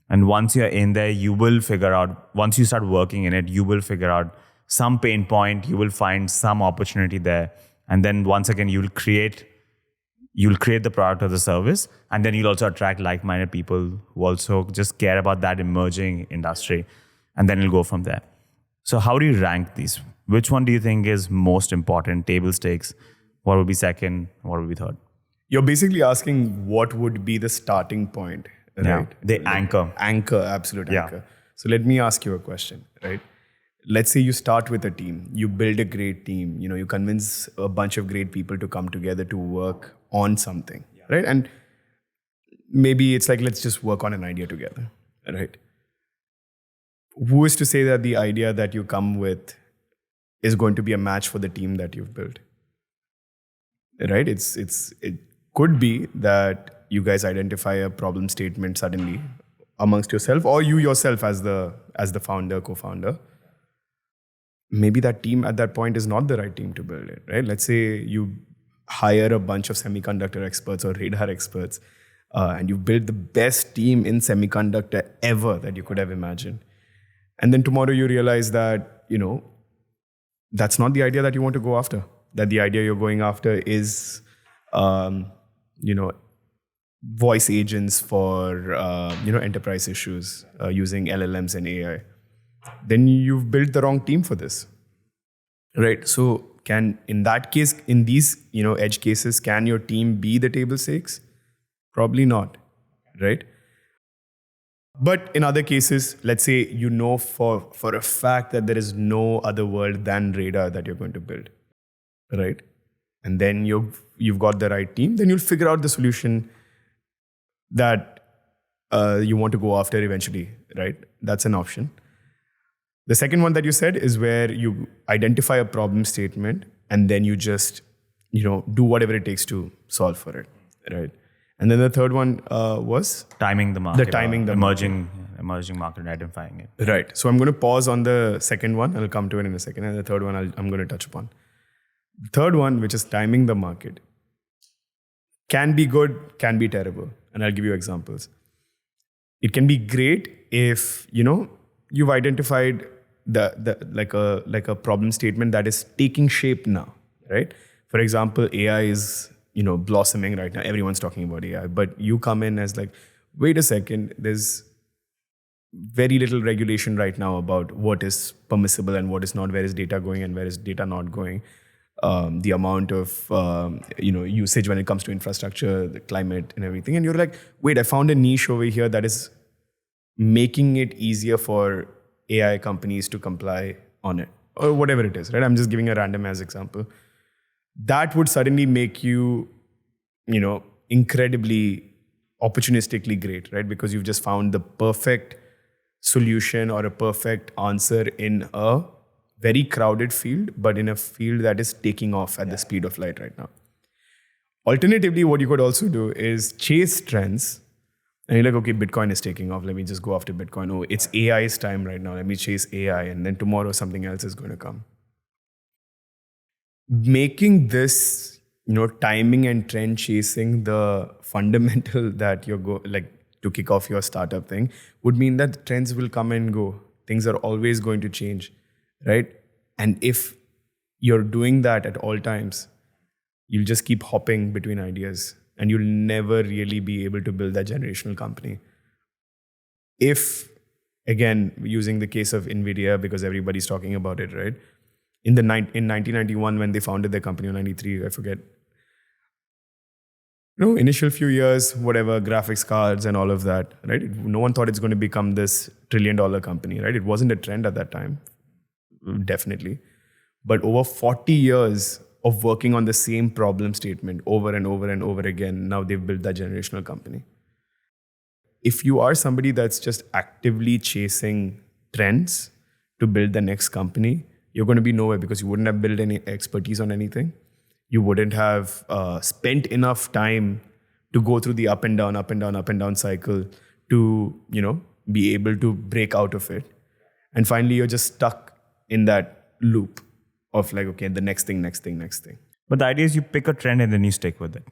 and once you're in there, you will figure out, once you start working in it, you will figure out some pain point, you will find some opportunity there. And then once again, you'll create the product or the service, and then you'll also attract like-minded people who also just care about that emerging industry, and then you'll go from there. So how do you rank these? Which one do you think is most important? Table stakes. What would be second? What would be third? You're basically asking what would be the starting point, right? Yeah, the anchor. Anchor, absolute Yeah. anchor. So let me ask you a question, right? Let's say you start with a team, you build a great team, you convince a bunch of great people to come together to work on something, right? And maybe it's like, let's just work on an idea together, right? Who is to say that the idea that you come with is going to be a match for the team that you've built, right? It could be that you guys identify a problem statement suddenly amongst yourself, or you yourself as the founder, co-founder. Maybe that team at that point is not the right team to build it, right? Let's say you hire a bunch of semiconductor experts or radar experts, and you build the best team in semiconductor ever that you could have imagined. And then tomorrow you realize that, that's not the idea that you want to go after. That the idea you're going after is, voice agents for, enterprise issues using LLMs and AI. Then you've built the wrong team for this, right? So in that case, in these, edge cases, can your team be the table stakes? Probably not, right? But in other cases, let's say for a fact that there is no other world than radar that you're going to build, right? And then you've got the right team, then you'll figure out the solution that you want to go after eventually, right? That's an option. The second one that you said is where you identify a problem statement and then you just, do whatever it takes to solve for it, right? And then the third one was? Timing the market. Emerging market, identifying it. Right. So I'm going to pause on the second one. I'll come to it in a second. And the third one I'm going to touch upon. Third one, which is timing the market, can be good, can be terrible. And I'll give you examples. It can be great if, you've identified the like a problem statement that is taking shape now, right? For example, AI is, blossoming right now. Everyone's talking about AI, but you come in as like, wait a second, there's very little regulation right now about what is permissible and what is not, where is data going and where is data not going. The amount of usage when it comes to infrastructure, the climate and everything. And you're like, wait, I found a niche over here that is making it easier for AI companies to comply on it or whatever it is, right? I'm just giving a random as example. That would suddenly make you, incredibly opportunistically great, right? Because you've just found the perfect solution or a perfect answer in a very crowded field, but in a field that is taking off at the speed of light right now. Alternatively, what you could also do is chase trends. And you're like, okay, Bitcoin is taking off. Let me just go after Bitcoin. Oh, it's AI's time right now. Let me chase AI. And then tomorrow something else is going to come. Making this, timing and trend chasing the fundamental that you're to kick off your startup thing would mean that trends will come and go. Things are always going to change, right? And if you're doing that at all times, you'll just keep hopping between ideas and you'll never really be able to build that generational company. If, again, using the case of NVIDIA, because everybody's talking about it, right? In 1991, when they founded their company, or 93, I forget. Initial few years, whatever, graphics cards and all of that, right? No one thought it's going to become this $1 trillion company, right? It wasn't a trend at that time, definitely. But over 40 years of working on the same problem statement over and over and over again, now they've built that generational company. If you are somebody that's just actively chasing trends to build the next company, you're going to be nowhere because you wouldn't have built any expertise on anything. You wouldn't have spent enough time to go through the up and down, up and down, up and down cycle to, be able to break out of it. And finally, you're just stuck in that loop of like, okay, the next thing. But the idea is you pick a trend and then you stick with it.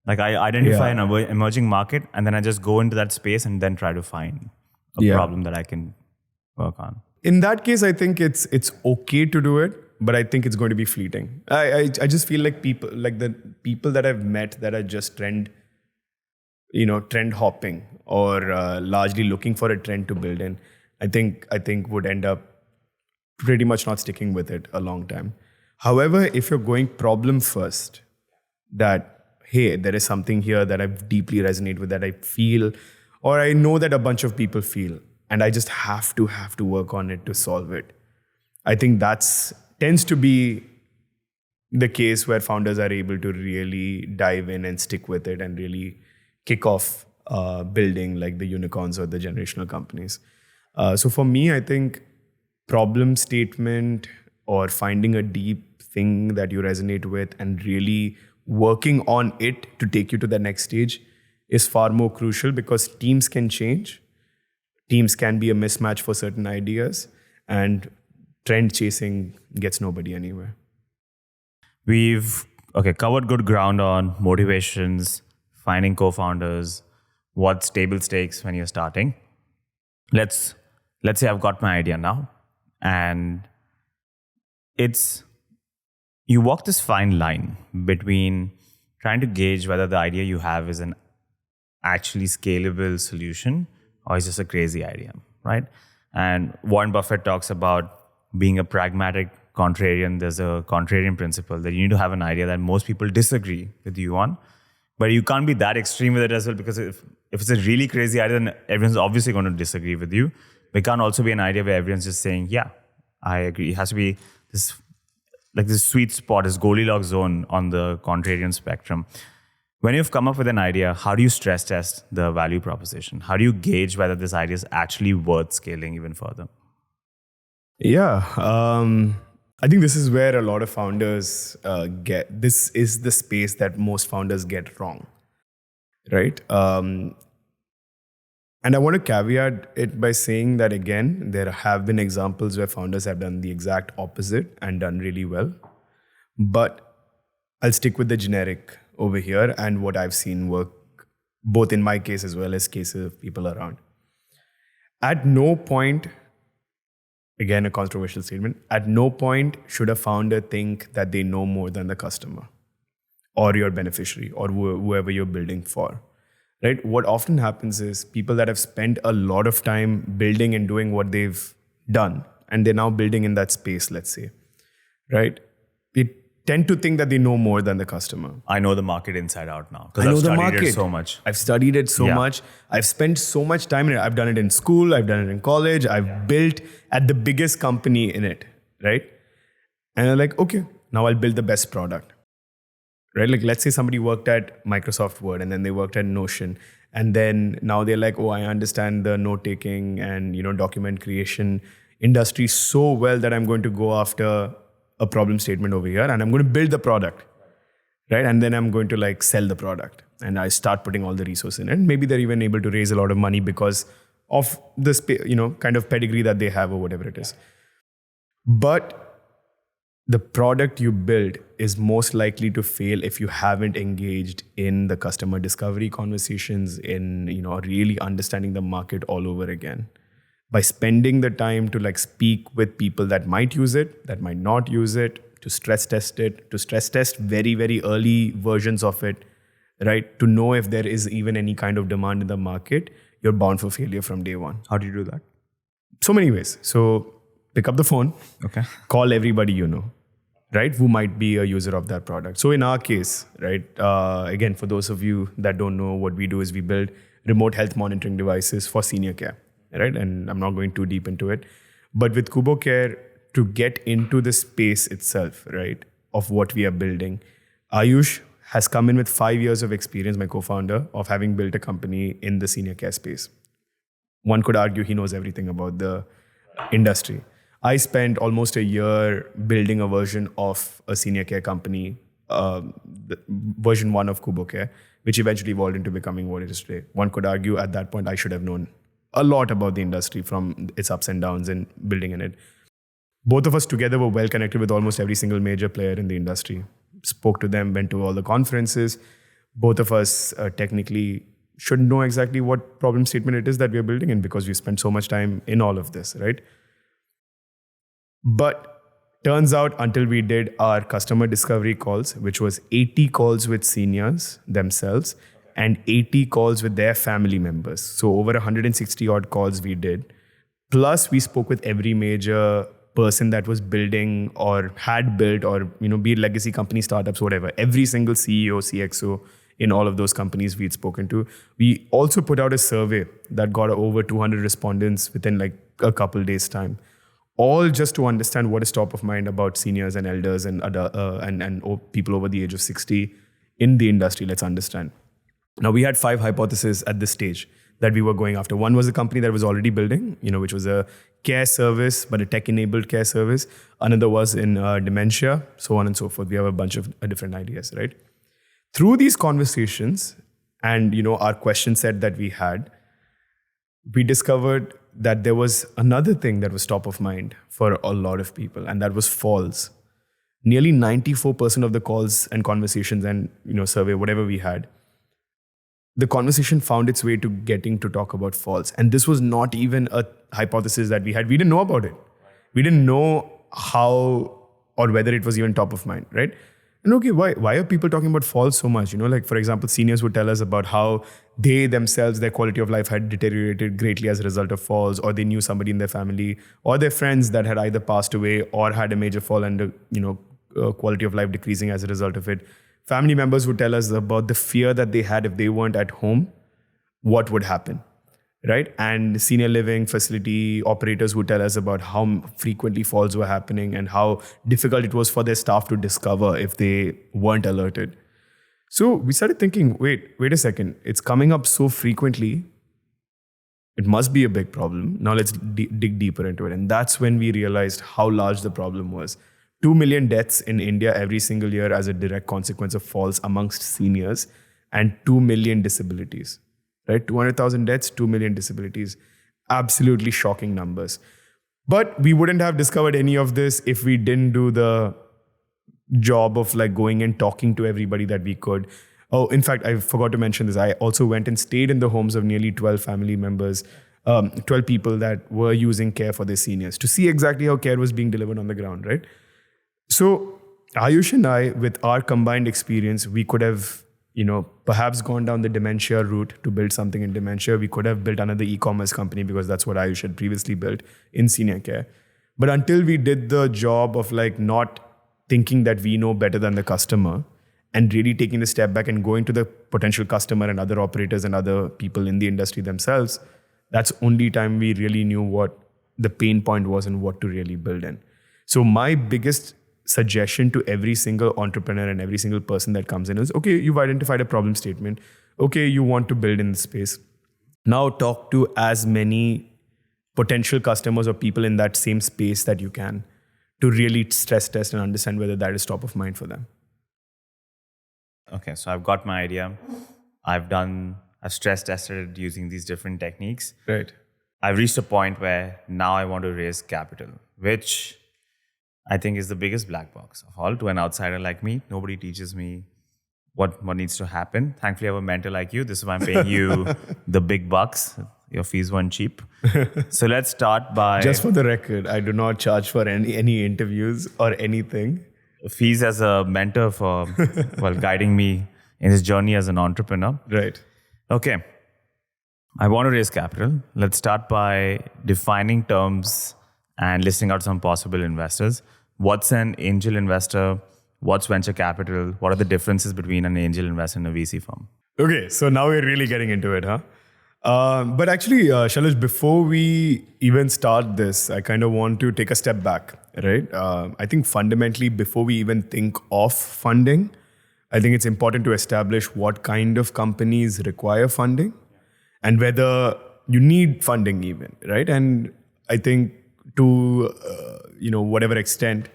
Like I identify an emerging market and then I just go into that space and then try to find a problem that I can work on. In that case, I think it's okay to do it, but I think it's going to be fleeting. I just feel like the people that I've met that are just trend hopping or largely looking for a trend to build in, I think would end up pretty much not sticking with it a long time. However, if you're going problem first, that, hey, there is something here that I deeply resonate with, that I feel, or I know that a bunch of people feel, and I just have to work on it to solve it. I think tends to be the case where founders are able to really dive in and stick with it and really kick off building like the unicorns or the generational companies. So for me, I think problem statement or finding a deep thing that you resonate with and really working on it to take you to the next stage is far more crucial, because teams can change. Teams can be a mismatch for certain ideas, and trend chasing gets nobody anywhere. We've covered good ground on motivations, finding co-founders, what's table stakes when you're starting. Let's say I've got my idea now, and you walk this fine line between trying to gauge whether the idea you have is an actually scalable solution or is just a crazy idea, right? And Warren Buffett talks about being a pragmatic contrarian. There's a contrarian principle that you need to have an idea that most people disagree with you on, but you can't be that extreme with it as well, because if it's a really crazy idea, then everyone's obviously going to disagree with you. But it can't also be an idea where everyone's just saying, yeah, I agree. It has to be this sweet spot, this Goldilocks zone on the contrarian spectrum. When you've come up with an idea, how do you stress test the value proposition? How do you gauge whether this idea is actually worth scaling even further? Yeah, I think this is where a lot of founders this is the space that most founders get wrong, right? And I want to caveat it by saying that, again, there have been examples where founders have done the exact opposite and done really well. But I'll stick with the generic over here and what I've seen work, both in my case as well as cases of people around. At no point, again, a controversial statement, at no point should a founder think that they know more than the customer or your beneficiary or whoever you're building for, right? What often happens is people that have spent a lot of time building and doing what they've done, and they're now building in that space, let's say, right? They tend to think that they know more than the customer. I know the market inside out now I because know I've the studied market. it so much. I've studied it so Yeah. much. I've spent so much time in it. I've done it in school. I've done it in college. I've built at the biggest company in it, right? And I'm like, okay, now I'll build the best product, right? Like, let's say somebody worked at Microsoft Word and then they worked at Notion. And then now they're like, oh, I understand the note-taking and, document creation industry so well that I'm going to go after a problem statement over here and I'm going to build the product, right? And then I'm going to sell the product and I start putting all the resources in it. And maybe they're even able to raise a lot of money because of this, kind of pedigree that they have or whatever it is. But the product you build is most likely to fail if you haven't engaged in the customer discovery conversations, in really understanding the market all over again. By spending the time to speak with people that might use it, that might not use it, to stress test it, to stress test very, very early versions of it, right? To know if there is even any kind of demand in the market, you're bound for failure from day one. How do you do that? So many ways. So pick up the phone, Okay. call everybody you know, right, who might be a user of that product. So in our case, right, again, for those of you that don't know, what we do is we build remote health monitoring devices for senior care, right? And I'm not going too deep into it. But with KuboCare, to get into the space itself, right, of what we are building, Ayush has come in with 5 years of experience, my co-founder, of having built a company in the senior care space. One could argue he knows everything about the industry. I spent almost a year building a version of a senior care company, version 1 of KuboCare, which eventually evolved into becoming what it is today. One could argue at that point I should have known a lot about the industry from its ups and downs and building in it. Both of us together were well connected with almost every single major player in the industry. Spoke to them, went to all the conferences. Both of us technically should know exactly what problem statement it is that we are building in because we spent so much time in all of this, right? But turns out until we did our customer discovery calls, which was 80 calls with seniors themselves and 80 calls with their family members. So over 160 odd calls we did. Plus we spoke with every major person that was building or had built or, be it legacy company, startups, whatever. Every single CEO, CXO in all of those companies we'd spoken to. We also put out a survey that got over 200 respondents within a couple days' time. All just to understand what is top of mind about seniors and elders and people over the age of 60 in the industry. Let's understand. Now, we had 5 hypotheses at this stage that we were going after. One was a company that was already building, which was a care service, but a tech-enabled care service. Another was in dementia, so on and so forth. We have a bunch of different ideas, right? Through these conversations and, our question set that we had, we discovered that there was another thing that was top of mind for a lot of people, and that was falls. Nearly 94% of the calls and conversations and survey, whatever we had, the conversation found its way to getting to talk about falls. And this was not even a hypothesis that we had. We didn't know about it. We didn't know how or whether it was even top of mind, right? And okay, why are people talking about falls so much? For example, seniors would tell us about how they themselves, their quality of life had deteriorated greatly as a result of falls, or they knew somebody in their family or their friends that had either passed away or had a major fall and, quality of life decreasing as a result of it. Family members would tell us about the fear that they had if they weren't at home, what would happen, right? And senior living facility operators would tell us about how frequently falls were happening and how difficult it was for their staff to discover if they weren't alerted. So we started thinking, wait a second, it's coming up so frequently, it must be a big problem. Now let's dig deeper into it. And that's when we realized how large the problem was. 2 million deaths in India every single year as a direct consequence of falls amongst seniors, and 2 million disabilities, right? 200,000 deaths, 2 million disabilities. Absolutely shocking numbers. But we wouldn't have discovered any of this if we didn't do the job of like going and talking to everybody that we could. Oh, in fact, I forgot to mention this. I also went and stayed in the homes of nearly 12 family members, 12 people that were using care for their seniors to see exactly how care was being delivered on the ground, right? So Ayush and I, with our combined experience, we could have, perhaps gone down the dementia route to build something in dementia. We could have built another e-commerce company because that's what Ayush had previously built in senior care. But until we did the job of like not thinking that we know better than the customer and really taking the step back and going to the potential customer and other operators and other people in the industry themselves, that's only time we really knew what the pain point was and what to really build in. So my biggest suggestion to every single entrepreneur and every single person that comes in is, okay, you've identified a problem statement. Okay, you want to build in this space. Now talk to as many potential customers or people in that same space that you can to really stress test and understand whether that is top of mind for them. Okay, so I've got my idea. I've stress tested using these different techniques. Right. I've reached a point where now I want to raise capital, which I think is the biggest black box of all to an outsider like me. Nobody teaches me what needs to happen. Thankfully, I have a mentor like you. This is why I'm paying you the big bucks. Your fees weren't cheap. So let's start by... Just for the record, I do not charge for any interviews or anything. Fees as a mentor for guiding me in his journey as an entrepreneur. Right. Okay. I want to raise capital. Let's start by defining terms and listing out some possible investors. What's an angel investor? What's venture capital? What are the differences between an angel investor and a VC firm? Okay, so now we're really getting into it, huh? But actually, Shailesh, before we even start this, I kind of want to take a step back, right? I think fundamentally, before we even think of funding, I think it's important to establish what kind of companies require funding and whether you need funding even, right? And I think to, whatever extent,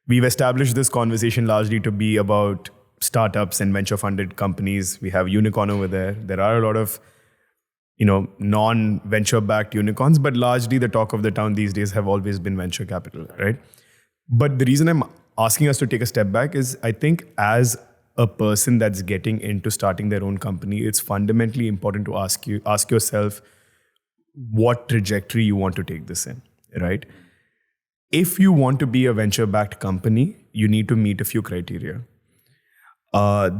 we've established this conversation largely to be about startups and venture-funded companies. We have Unicorn over there. There are a lot of non-venture-backed unicorns, but largely the talk of the town these days have always been venture capital, right? But the reason I'm asking us to take a step back is I think as a person that's getting into starting their own company, it's fundamentally important to ask yourself what trajectory you want to take this in, right? If you want to be a venture-backed company, you need to meet a few criteria.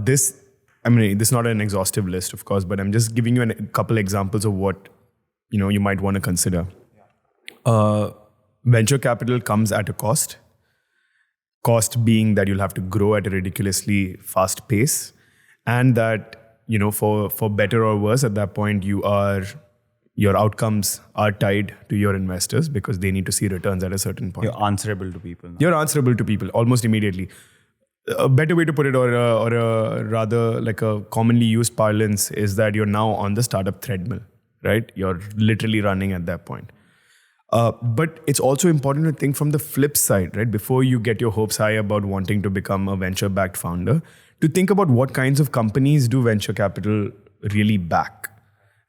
This is not an exhaustive list, of course, but I'm just giving you a couple examples of what you might want to consider. Venture capital comes at a cost. Cost being that you'll have to grow at a ridiculously fast pace, and that for better or worse, at that point your outcomes are tied to your investors because they need to see returns at a certain point. You're answerable to people now. You're answerable to people almost immediately. A better way to put it, or a rather like a commonly used parlance, is that you're now on the startup treadmill, right? You're literally running at that point. But it's also important to think from the flip side, right? Before you get your hopes high about wanting to become a venture-backed founder, to think about what kinds of companies do venture capital really back,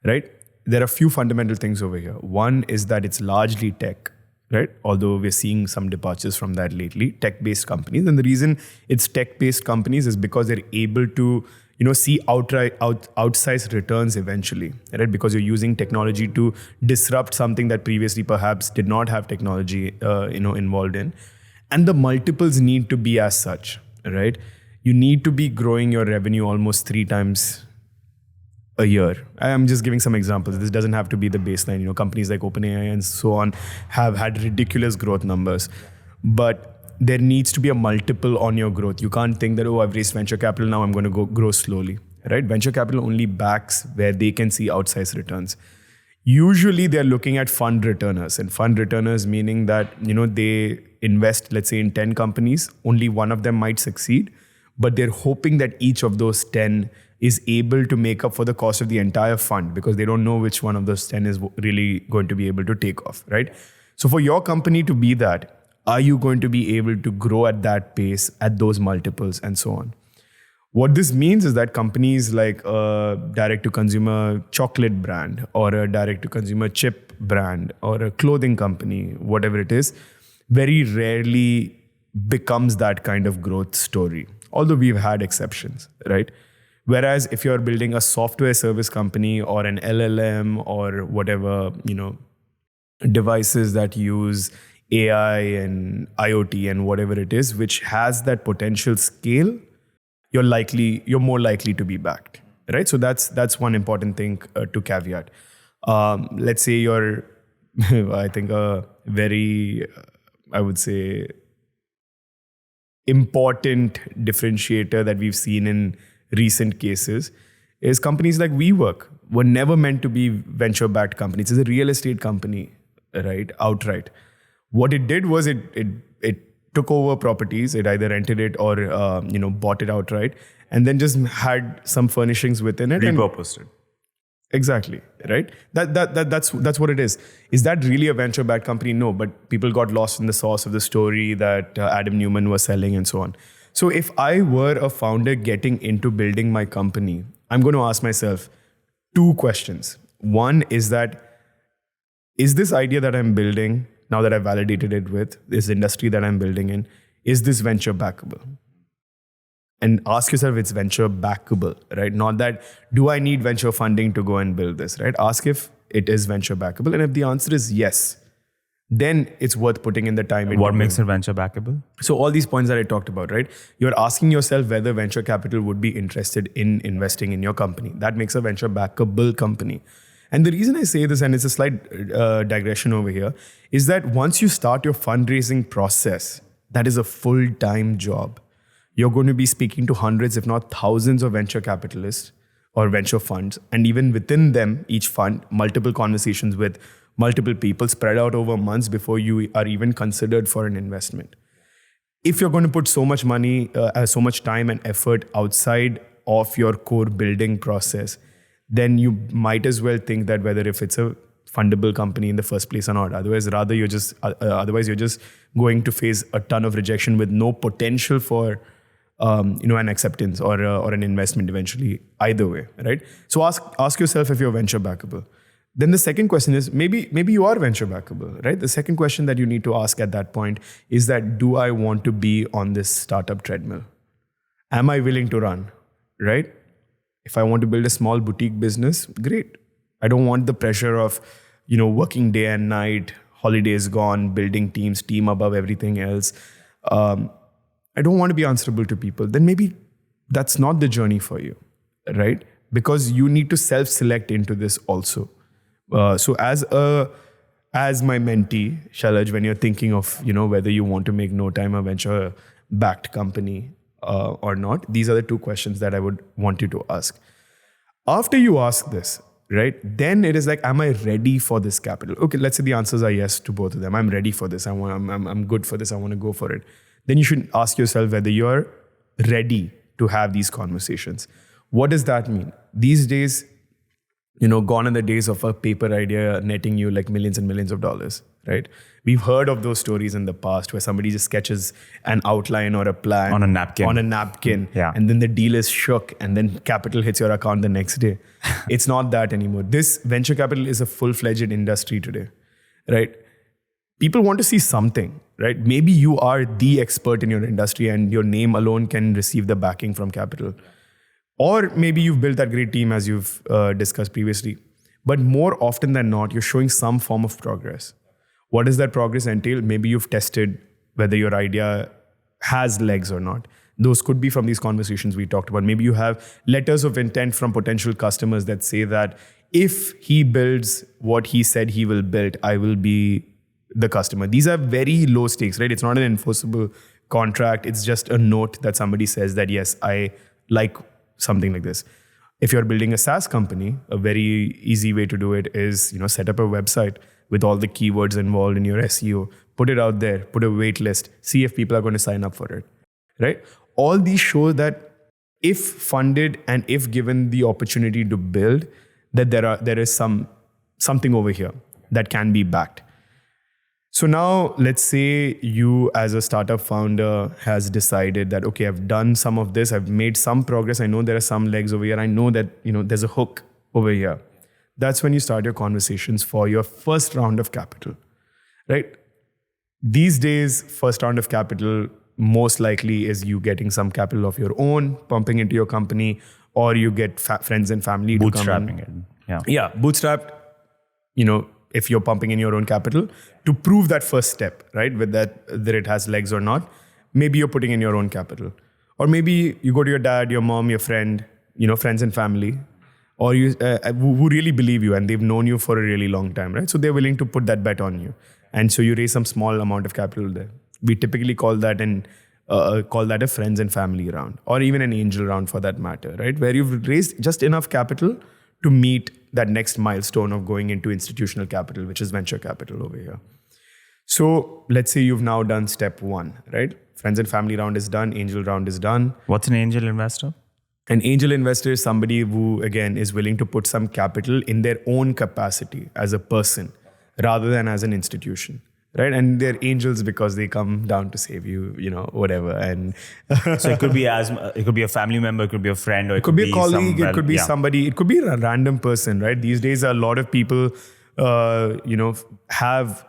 right? There are a few fundamental things over here. One is that it's largely tech, right? Although we're seeing some departures from that lately, tech-based companies. And the reason it's tech-based companies is because they're able to, see outsized returns eventually, right? Because you're using technology to disrupt something that previously perhaps did not have technology, involved in. And the multiples need to be as such, right? You need to be growing your revenue almost 3 times a year. I am just giving some examples. This doesn't have to be the baseline. Companies like OpenAI and so on have had ridiculous growth numbers. But there needs to be a multiple on your growth. You can't think that, I've raised venture capital, now I'm going to grow slowly, right? Venture capital only backs where they can see outsized returns. Usually they're looking at fund returners, and fund returners meaning that, they invest, let's say in 10 companies, only one of them might succeed, but they're hoping that each of those 10 is able to make up for the cost of the entire fund because they don't know which one of those 10 is really going to be able to take off, right? So for your company to be that, are you going to be able to grow at that pace, at those multiples, and so on? What this means is that companies like a direct-to-consumer chocolate brand or a direct-to-consumer chip brand or a clothing company, whatever it is, very rarely becomes that kind of growth story. Although we've had exceptions, right? Whereas if you're building a software service company or an LLM or whatever, devices that use AI and IoT and whatever it is, which has that potential scale, you're more likely to be backed, right? So that's one important thing to caveat. Let's say you're, I think a very, I would say, important differentiator that we've seen in recent cases is companies like WeWork were never meant to be venture-backed companies. It's a real estate company, right? Outright. What it did was it took over properties. It either rented it or bought it outright, and then just had some furnishings within it. Repurposed it. Exactly, right? That's what it is. Is that really a venture-backed company? No, but people got lost in the sauce of the story that Adam Newman was selling and so on. So if I were a founder getting into building my company, I'm going to ask myself 2 questions. One is that, is this idea that I'm building, now that I've validated it with this industry that I'm building in, is this venture backable? And ask yourself, it's venture backable, right? Not that, do I need venture funding to go and build this, right? Ask if it is venture backable. And if the answer is yes, then it's worth putting in the time. What makes it venture backable? So all these points that I talked about, right? You're asking yourself whether venture capital would be interested in investing in your company. That makes a venture backable company. And the reason I say this, and it's a slight digression over here, is that once you start your fundraising process, that is a full-time job. You're going to be speaking to hundreds, if not thousands of venture capitalists or venture funds. And even within them, each fund, multiple conversations with multiple people spread out over months before you are even considered for an investment. If you're going to put so much money, so much time and effort outside of your core building process, then you might as well think that whether if it's a fundable company in the first place or not. Otherwise you're just going to face a ton of rejection with no potential for an acceptance or an investment eventually. Either way, right? So ask yourself if you're venture backable. Then the second question is, maybe you are venture backable, right? The second question that you need to ask at that point is that, do I want to be on this startup treadmill? Am I willing to run, right? If I want to build a small boutique business, great. I don't want the pressure of, working day and night, holidays gone, building teams, team above everything else. I don't want to be answerable to people. Then maybe that's not the journey for you, right? Because you need to self-select into this also. So as my mentee, Shalaj, when you're thinking of, whether you want to make No Time a venture-backed company or not, these are the 2 questions that I would want you to ask. After you ask this, right, then it is like, am I ready for this capital? Okay, let's say the answers are yes to both of them. I'm ready for this. I'm good for this. I want to go for it. Then you should ask yourself whether you're ready to have these conversations. What does that mean? These days, gone are the days of a paper idea netting you like millions and millions of dollars, right? We've heard of those stories in the past where somebody just sketches an outline or a plan on a napkin. Yeah. And then the deal is shook and then capital hits your account the next day. It's not that anymore. This venture capital is a full-fledged industry today, right? People want to see something, right? Maybe you are the expert in your industry and your name alone can receive the backing from capital. Or maybe you've built that great team as you've discussed previously. But more often than not, you're showing some form of progress. What does that progress entail? Maybe you've tested whether your idea has legs or not. Those could be from these conversations we talked about. Maybe you have letters of intent from potential customers that say that if he builds what he said he will build, I will be the customer. These are very low stakes, right? It's not an enforceable contract. It's just a note that somebody says that, yes, I like something like this. If you're building a SaaS company, a very easy way to do it is, set up a website with all the keywords involved in your SEO, put it out there, put a wait list, see if people are going to sign up for it, right? All these show that if funded and if given the opportunity to build, that there is something over here that can be backed. So now let's say you as a startup founder has decided that, okay, I've done some of this, I've made some progress, I know there are some legs over here, I know that there's a hook over here. That's when you start your conversations for your first round of capital, right? These days, first round of capital most likely is you getting some capital of your own, pumping into your company, or you get friends and family to come in. Bootstrapping it. Yeah. Yeah, bootstrapped, if you're pumping in your own capital to prove that first step, right? With that it has legs or not. Maybe you're putting in your own capital. Or maybe you go to your dad, your mom, your friend, friends and family, or you who really believe you and they've known you for a really long time, right? So they're willing to put that bet on you. And so you raise some small amount of capital there. We typically call that a friends and family round, or even an angel round for that matter, right? Where you've raised just enough capital to meet that next milestone of going into institutional capital, which is venture capital over here. So let's say you've now done step 1, right? Friends and family round is done, angel round is done. What's an angel investor? An angel investor is somebody who, again, is willing to put some capital in their own capacity as a person rather than as an institution. Right, and they're angels because they come down to save you, whatever. And so it could be a family member, it could be a friend, or it could be a colleague, it could be somebody, it could be a random person, right? These days, a lot of people, have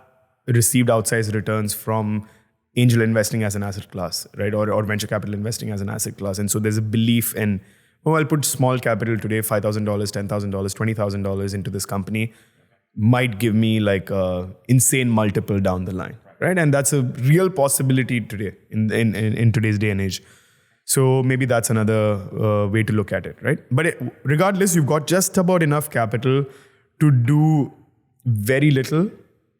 received outsized returns from angel investing as an asset class, right, or venture capital investing as an asset class. And so there's a belief in, I'll put small capital today, $5,000, $10,000, $20,000 into this company. Might give me like a insane multiple down the line, right? And that's a real possibility today in today's day and age. So maybe that's another way to look at it, right? But regardless, you've got just about enough capital to do very little,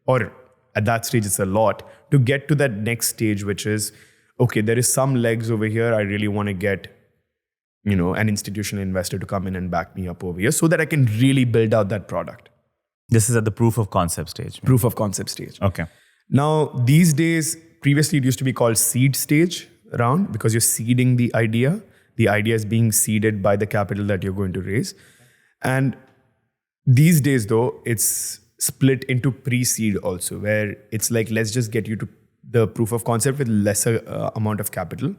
or at that stage it's a lot, to get to that next stage, which is, okay, there is some legs over here. I really want to get, an institutional investor to come in and back me up over here so that I can really build out that product. This is at the proof of concept stage. Proof of concept stage. Okay. Now, these days, previously it used to be called seed stage round because you're seeding the idea. The idea is being seeded by the capital that you're going to raise. And these days, though, it's split into pre-seed also, where it's like, let's just get you to the proof of concept with lesser amount of capital,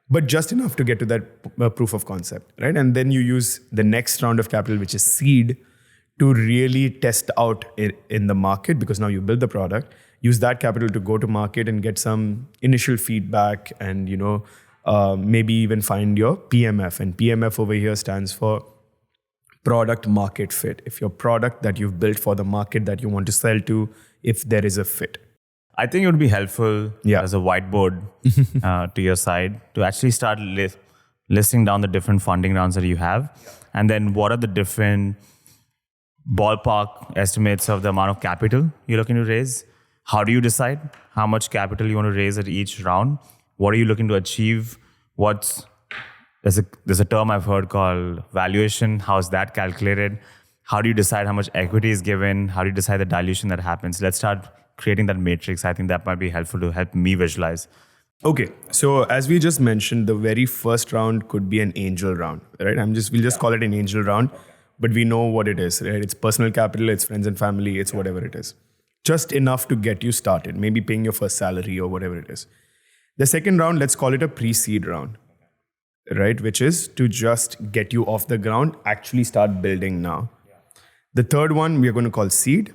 but just enough to get to that proof of concept, right? And then you use the next round of capital, which is seed, to really test out in the market, because now you build the product, use that capital to go to market and get some initial feedback and, maybe even find your PMF. And PMF over here stands for product market fit. If your product that you've built for the market that you want to sell to, if there is a fit. I think it would be helpful as a whiteboard to your side to actually start listing down the different funding rounds that you have. And then what are the different ballpark estimates of the amount of capital you're looking to raise? How do you decide how much capital you want to raise at each round? What are you looking to achieve? There's a term I've heard called valuation. How is that calculated? How do you decide how much equity is given? How do you decide the dilution that happens? Let's start creating that matrix. I think that might be helpful to help me visualize. Okay, so as we just mentioned, the very first round could be an angel round, right? We'll just call it an angel round. But we know what it is, right? It's personal capital, it's friends and family, it's whatever it is. Just enough to get you started, maybe paying your first salary or whatever it is. The second round, let's call it a pre-seed round, right? Which is to just get you off the ground, actually start building now. The third one, we are going to call seed.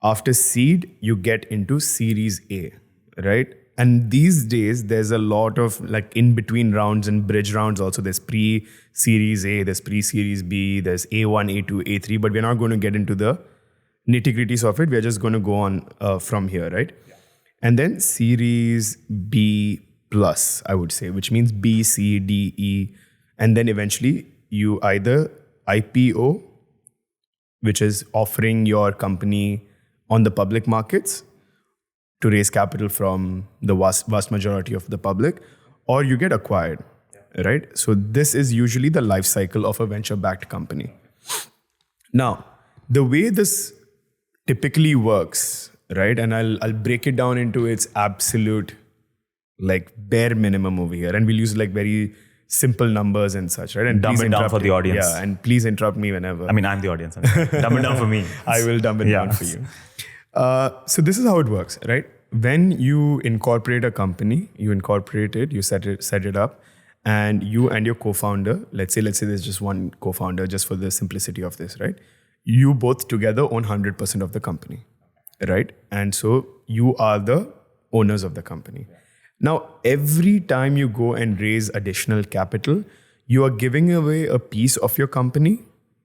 After seed, you get into Series A, right? And these days, there's a lot of like in-between rounds and bridge rounds also. There's pre-Series A, there's pre-Series B, there's A1, A2, A3, but we're not going to get into the nitty-gritties of it. We're just going to go on from here, right? Yeah. And then Series B plus, I would say, which means B, C, D, E. And then eventually, you either IPO, which is offering your company on the public markets to raise capital from the vast majority of the public, or you get acquired, right? So this is usually the life cycle of a venture-backed company. Now, the way this typically works, right? And I'll break it down into its absolute, like bare minimum over here, and we'll use like very simple numbers and such, right? And dumb it down for the audience. Yeah, and please interrupt me whenever. I mean, I'm the audience. Dumb it down for me. I will dumb it down for you. So this is how it works, right? When you incorporate a company, you incorporate it, you set it up, and you and your co-founder, let's say there's just one co-founder, just for the simplicity of this, right? You both together own 100% of the company, right? And so you are the owners of the company. Now, every time you go and raise additional capital, you are giving away a piece of your company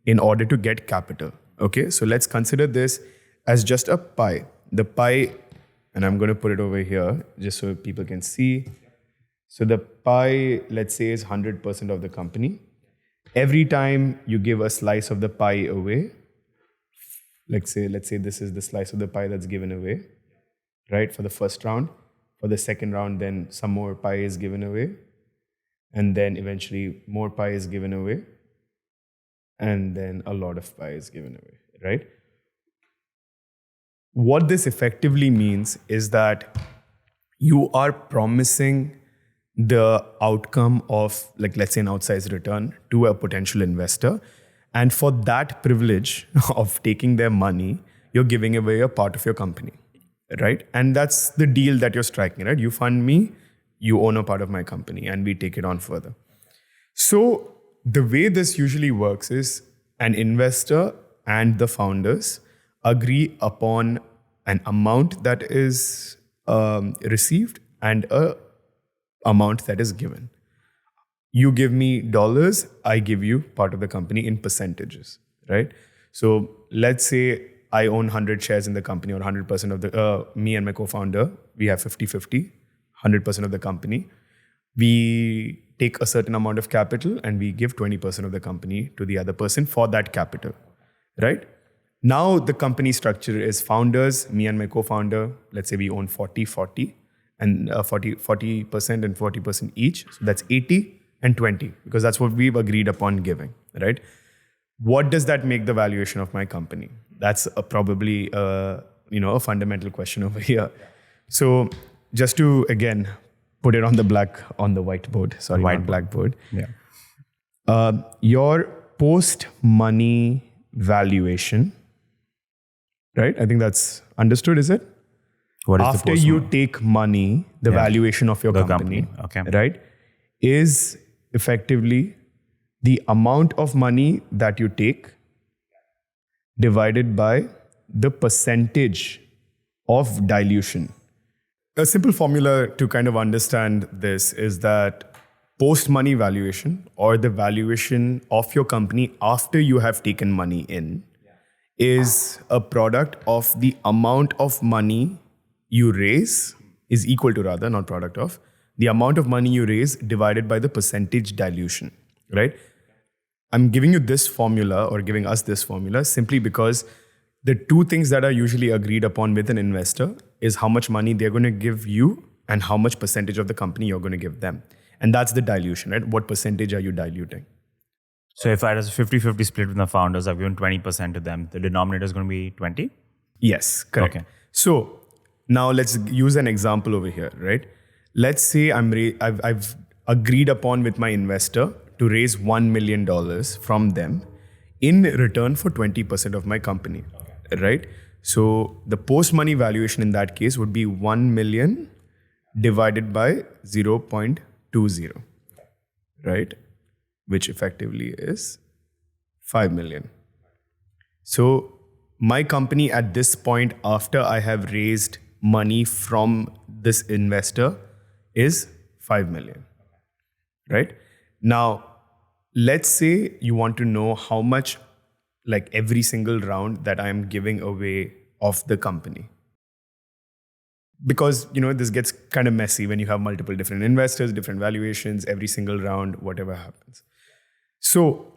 in order to get capital. Okay, so let's consider this as just a pie. The pie, and I'm going to put it over here just so people can see. So the pie, let's say, is 100% of the company. Every time you give a slice of the pie away, let's say this is the slice of the pie that's given away, right, for the first round. For the second round, then some more pie is given away. And then eventually more pie is given away. And then a lot of pie is given away, right? What this effectively means is that you are promising the outcome of, like, let's say an outsized return to a potential investor. And for that privilege of taking their money, you're giving away a part of your company. Right? And that's the deal that you're striking, right? You fund me, you own a part of my company, and we take it on further. So the way this usually works is an investor and the founders agree upon an amount that is received and a amount that is given. You give me dollars, I give you part of the company in percentages, right? So let's say I own 100 shares in the company, or 100% of the, me and my co-founder, we have 50-50, 100% of the company. We take a certain amount of capital and we give 20% of the company to the other person for that capital, right? Now the company structure is founders, me and my co-founder, let's say we own 40-40 and 40% and 40% each. So that's 80 and 20, because that's what we've agreed upon giving, right? What does that make the valuation of my company? That's probably a fundamental question over here. So just to, again, put it on the whiteboard, not blackboard. Yeah. Your post-money valuation, right? I think that's understood, is it? What is After you take money, the valuation of your company, okay, right, is effectively the amount of money that you take divided by the percentage of dilution. A simple formula to kind of understand this is that post-money valuation, or the valuation of your company after you have taken money in, is a product of the amount of money you raise, is equal to, rather, not product of, the amount of money you raise divided by the percentage dilution, right? I'm giving you this formula, or giving us this formula, simply because the two things that are usually agreed upon with an investor is how much money they're going to give you and how much percentage of the company you're going to give them. And that's the dilution, right? What percentage are you diluting? So if I had a 50-50 split with the founders, I've given 20% to them, the denominator is going to be 20? Yes, correct. Okay. So now let's use an example over here, right? Let's say I've agreed upon with my investor to raise $1 million from them in return for 20% of my company, right? So the post-money valuation in that case would be 1 million divided by 0.20, right? Which effectively is 5 million. So my company at this point, after I have raised money from this investor, is 5 million, right? Now, let's say you want to know how much, like, every single round that I'm giving away of the company. Because, this gets kind of messy when you have multiple different investors, different valuations, every single round, whatever happens. So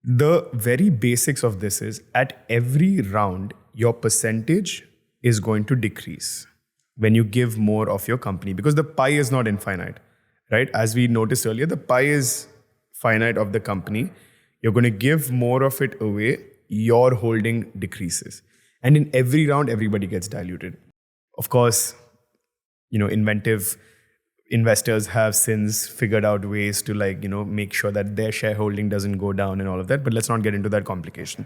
the very basics of this is, at every round, your percentage is going to decrease when you give more of your company, because the pie is not infinite, right? As we noticed earlier, the pie is finite of the company. You're going to give more of it away, your holding decreases. And in every round, everybody gets diluted. Of course, inventive investors have since figured out ways to, make sure that their shareholding doesn't go down and all of that, but let's not get into that complication.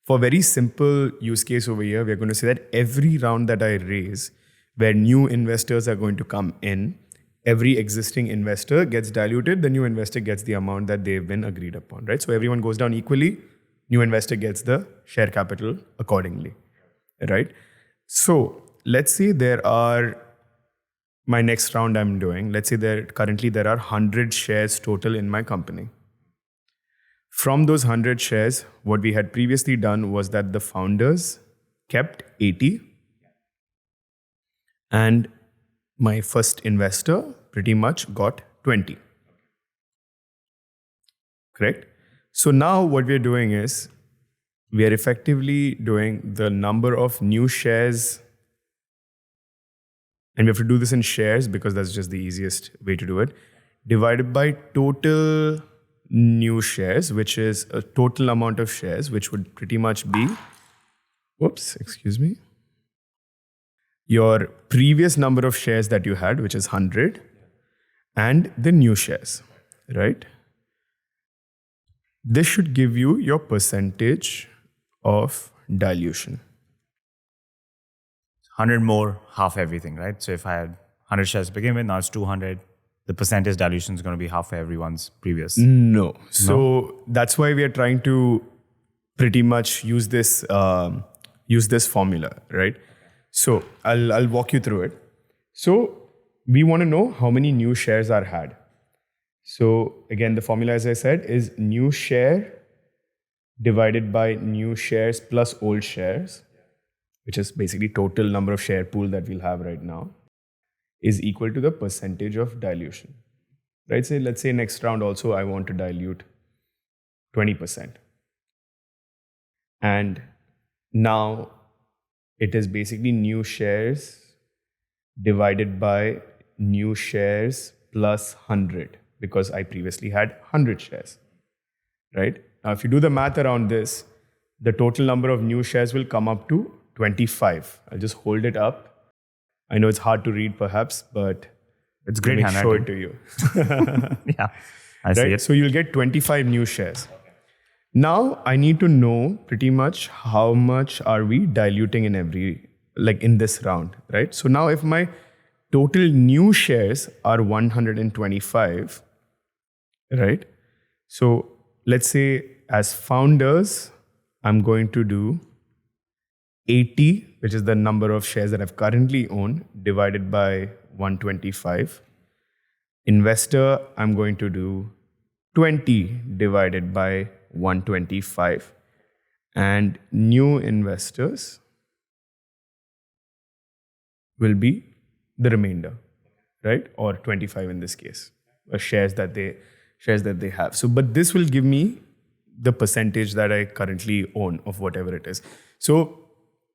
For a very simple use case over here, we're going to say that every round that I raise, where new investors are going to come in, every existing investor gets diluted, the new investor gets the amount that they've been agreed upon, right? So everyone goes down equally, new investor gets the share capital accordingly, right? So let's say there are my next round I'm doing, let's say currently there are 100 shares total in my company. From those 100 shares, what we had previously done was that the founders kept 80 and my first investor pretty much got 20. Correct? So now what we're doing is we are effectively doing the number of new shares, and we have to do this in shares because that's just the easiest way to do it, divided by total new shares, which is a total amount of shares, which would pretty much be, your previous number of shares that you had, which is 100, and the new shares, right? This should give you your percentage of dilution. 100 more, half everything, right? So if I had 100 shares to begin with, now it's 200. The percentage dilution is going to be half for everyone's previous. No. So that's why we are trying to pretty much use this formula, right? So I'll walk you through it. So we want to know how many new shares are had. So again, the formula, as I said, is new share divided by new shares plus old shares, which is basically total number of share pool that we'll have right now, is equal to the percentage of dilution, right? So let's say next round also I want to dilute 20%. And now it is basically new shares divided by new shares plus 100, because I previously had 100 shares, right? Now, if you do the math around this, the total number of new shares will come up to 25. I'll just hold it up. I know it's hard to read perhaps, but it's great let me show it handwriting. to you. Yeah, I see it. So you'll get 25 new shares. Now I need to know pretty much how much are we diluting in this round, right? So now if my total new shares are 125, right? So let's say as founders, I'm going to do 80, which is the number of shares that I've currently owned, divided by 125. Investor, I'm going to do 20 divided by 125. And new investors will be the remainder, right? Or 25 in this case, shares that they have. So, but this will give me the percentage that I currently own of whatever it is. So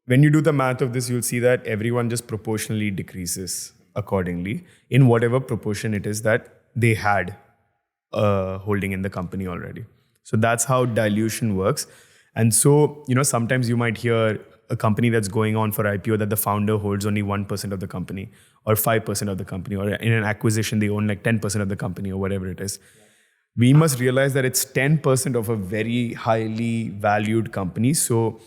when you do the math of this, you'll see that everyone just proportionally decreases accordingly in whatever proportion it is that they had holding in the company already. So that's how dilution works. And so, sometimes you might hear a company that's going on for IPO that the founder holds only 1% of the company or 5% of the company, or in an acquisition, they own like 10% of the company or whatever it is. We must realize that it's 10% of a very highly valued company. So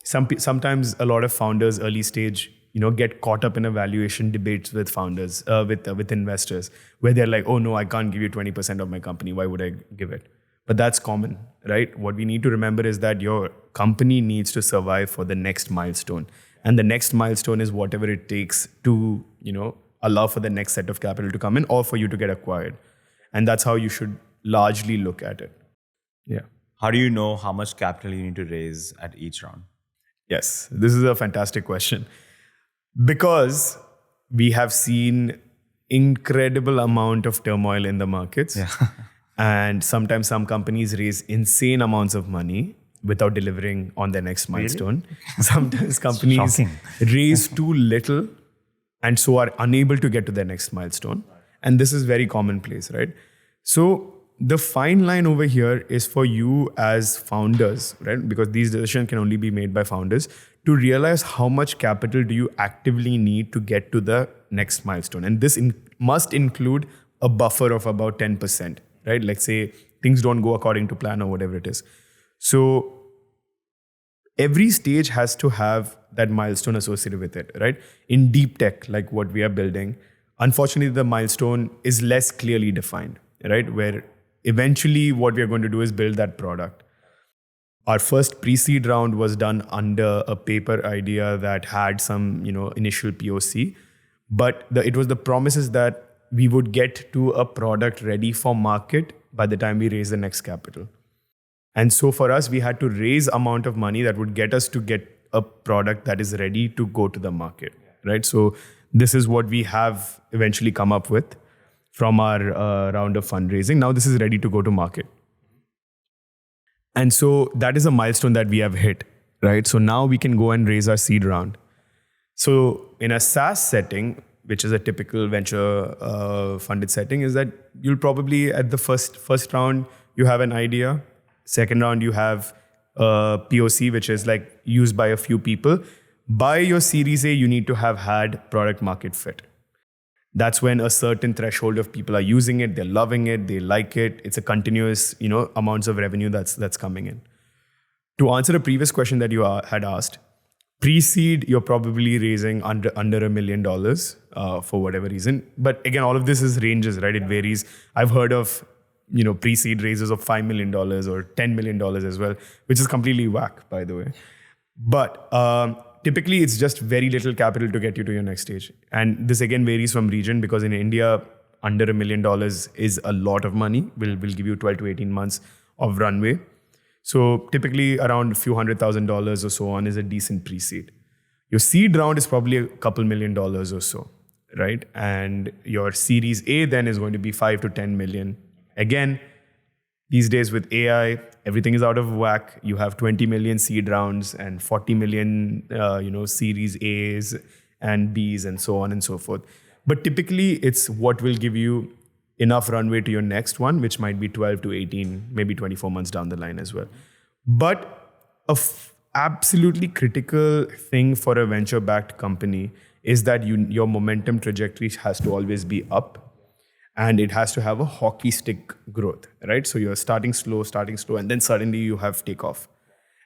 sometimes a lot of founders early stage, get caught up in a valuation debates with founders, with investors, where they're like, oh no, I can't give you 20% of my company. Why would I give it? But that's common, right? What we need to remember is that your company needs to survive for the next milestone. And the next milestone is whatever it takes to, allow for the next set of capital to come in or for you to get acquired. And that's how you should largely look at it. Yeah. How do you know how much capital you need to raise at each round? Yes, this is a fantastic question. Because we have seen incredible amount of turmoil in the markets. Yeah. And sometimes some companies raise insane amounts of money without delivering on their next milestone. Really? Sometimes companies raise too little and so are unable to get to their next milestone. And this is very commonplace, right? So the fine line over here is for you as founders, right? Because these decisions can only be made by founders, to realize how much capital do you actively need to get to the next milestone. And this must include a buffer of about 10%, right? Like say things don't go according to plan or whatever it is. So every stage has to have that milestone associated with it, right? In deep tech, like what we are building, unfortunately, the milestone is less clearly defined, right? Where eventually what we are going to do is build that product. Our first pre-seed round was done under a paper idea that had some, initial POC. But it was the promises that we would get to a product ready for market by the time we raise the next capital. And so for us, we had to raise amount of money that would get us to get a product that is ready to go to the market, right? So this is what we have eventually come up with from our round of fundraising. Now this is ready to go to market. And so that is a milestone that we have hit, right? So now we can go and raise our seed round. So in a SaaS setting, which is a typical venture funded setting, is that you'll probably at the first round, you have an idea. Second round, you have a POC, which is like used by a few people. By your Series A, you need to have had product market fit. That's when a certain threshold of people are using it, they're loving it, they like it. It's a continuous, amounts of revenue that's coming in. To answer a previous question that you had asked, pre-seed, you're probably raising under $1 million for whatever reason. But again, all of this is ranges, right? It varies. I've heard of pre-seed raises of $5 million or $10 million as well, which is completely whack, by the way. But typically, it's just very little capital to get you to your next stage. And this again varies from region, because in India, under $1 million is a lot of money. Will give you 12 to 18 months of runway. So typically around a few $100,000 or so on is a decent pre-seed. Your seed round is probably a couple $1 million or so, right? And your Series A then is going to be 5 to 10 million. Again, these days with AI, everything is out of whack. You have 20 million seed rounds and 40 million, Series A's and B's and so on and so forth. But typically, it's what will give you enough runway to your next one, which might be 12 to 18, maybe 24 months down the line as well. But absolutely critical thing for a venture-backed company is that your momentum trajectory has to always be up. And it has to have a hockey stick growth, right? So you're starting slow, and then suddenly you have takeoff.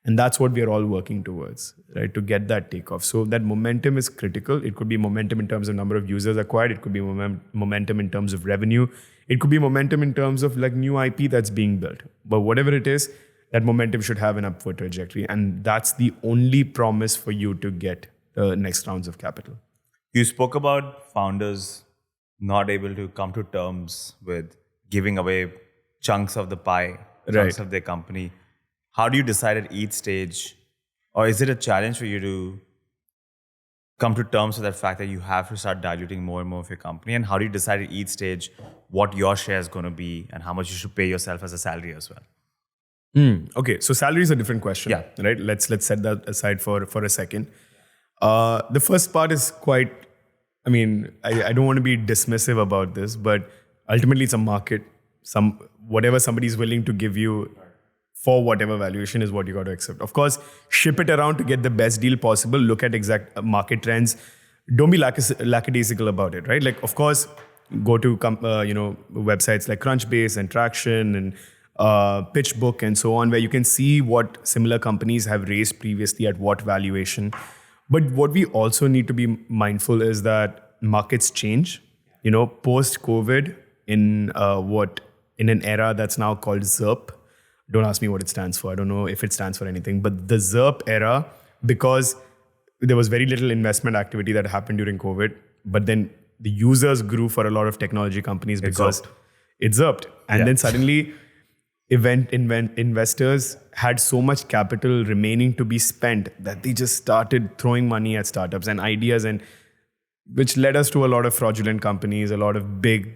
And that's what we are all working towards, right? To get that takeoff. So that momentum is critical. It could be momentum in terms of number of users acquired. It could be momentum in terms of revenue. It could be momentum in terms of like new IP that's being built. But whatever it is, that momentum should have an upward trajectory. And that's the only promise for you to get the next rounds of capital. You spoke about founders not able to come to terms with giving away chunks of the pie, chunks of their company. How do you decide at each stage, or is it a challenge for you to come to terms with that fact that you have to start diluting more and more of your company? And how do you decide at each stage what your share is going to be and how much you should pay yourself as a salary as well? Okay, so salary is a different question, right? Let's set that aside for a second. The first part is quite, I don't want to be dismissive about this, but ultimately it's a market. Whatever somebody's willing to give you for whatever valuation is what you got to accept. Of course, ship it around to get the best deal possible. Look at exact market trends. Don't be lackadaisical about it, right? Like, of course, go to websites like Crunchbase and Traction and PitchBook and so on, where you can see what similar companies have raised previously at what valuation. But what we also need to be mindful is that markets change. Post-COVID in an era that's now called ZERP. Don't ask me what it stands for. I don't know if it stands for anything. But the ZERP era, because there was very little investment activity that happened during COVID, but then the users grew for a lot of technology companies because it ZERPed. And then suddenly investors had so much capital remaining to be spent that they just started throwing money at startups and ideas, and which led us to a lot of fraudulent companies, a lot of big,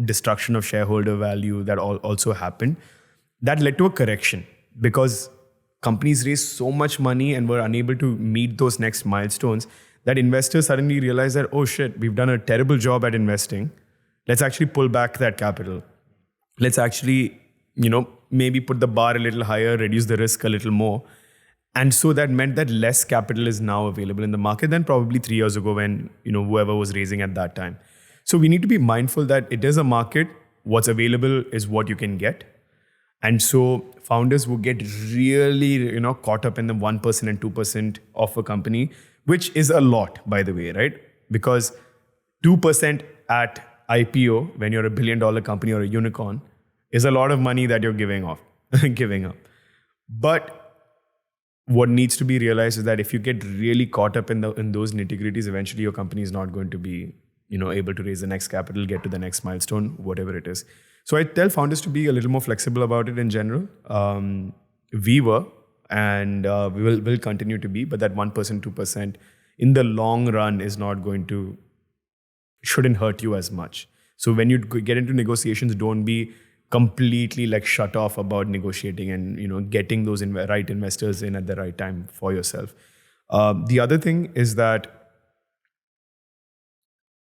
destruction of shareholder value that also happened. That led to a correction because companies raised so much money and were unable to meet those next milestones that investors suddenly realized that, oh shit, we've done a terrible job at investing. Let's actually pull back that capital. Let's actually maybe put the bar a little higher, reduce the risk a little more. And so that meant that less capital is now available in the market than probably 3 years ago when, whoever was raising at that time. So we need to be mindful that it is a market. What's available is what you can get. And so founders will get really, caught up in the 1% and 2% of a company, which is a lot, by the way, right? Because 2% at IPO, when you're $1 billion company or a unicorn, is a lot of money that you're giving up. But what needs to be realized is that if you get really caught up in those nitty-gritties, eventually your company is not going to be, able to raise the next capital, get to the next milestone, whatever it is. So I tell founders to be a little more flexible about it in general. We were, and we will continue to be, but that 1%, 2% in the long run is not shouldn't hurt you as much. So when you get into negotiations, don't be completely like shut off about negotiating and getting those right investors in at the right time for yourself. The other thing is that,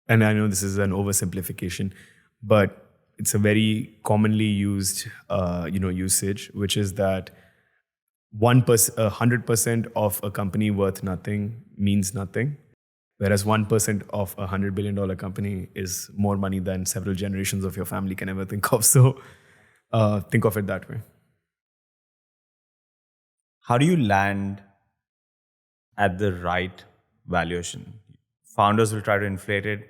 and I know this is an oversimplification, but it's a very commonly used usage, which is that 100% of a company worth nothing means nothing, whereas 1% of $100 billion company is more money than several generations of your family can ever think of. So think of it that way. How do you land at the right valuation? Founders will try to inflate it.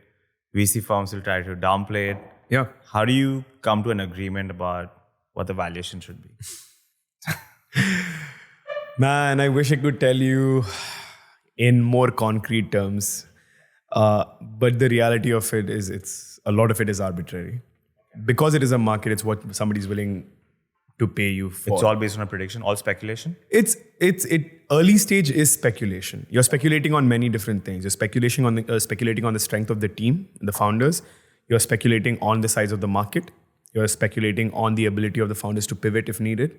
VC firms will try to downplay it. Yeah. How do you come to an agreement about what the valuation should be? Man, I wish I could tell you in more concrete terms. But the reality of it is a lot of it is arbitrary. Because it is a market, it's what somebody's willing to pay you for. It's all based on a prediction, all speculation? Early stage is speculation. You're speculating on many different things. You're speculating on the strength of the team, the founders. You're speculating on the size of the market. You're speculating on the ability of the founders to pivot if needed,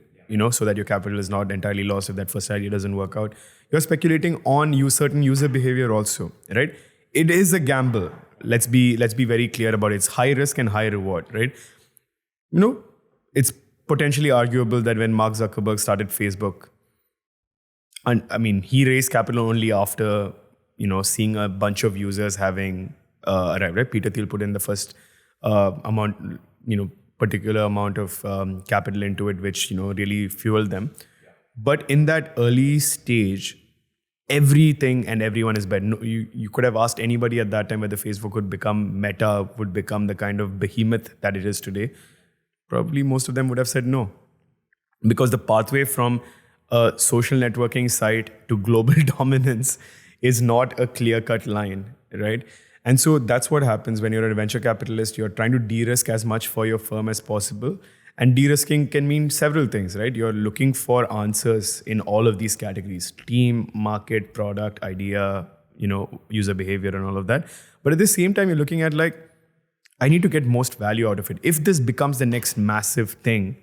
so that your capital is not entirely lost if that first idea doesn't work out. You're speculating on certain user behavior also, right? It is a gamble. Let's be very clear about it. It's high risk and high reward, right? It's potentially arguable that when Mark Zuckerberg started Facebook, and I mean, he raised capital only after, seeing a bunch of users having arrived, right? Peter Thiel put in the first particular amount of capital into it, which, really fueled them. But in that early stage, everything and everyone is bad. No, you could have asked anybody at that time whether Facebook would become Meta, would become the kind of behemoth that it is today. Probably most of them would have said no. Because the pathway from a social networking site to global dominance is not a clear-cut line, right? And so that's what happens when you're a venture capitalist. You're trying to de-risk as much for your firm as possible. And de-risking can mean several things, right? You're looking for answers in all of these categories: team, market, product, idea, user behavior and all of that. But at the same time, you're looking at I need to get most value out of it. If this becomes the next massive thing,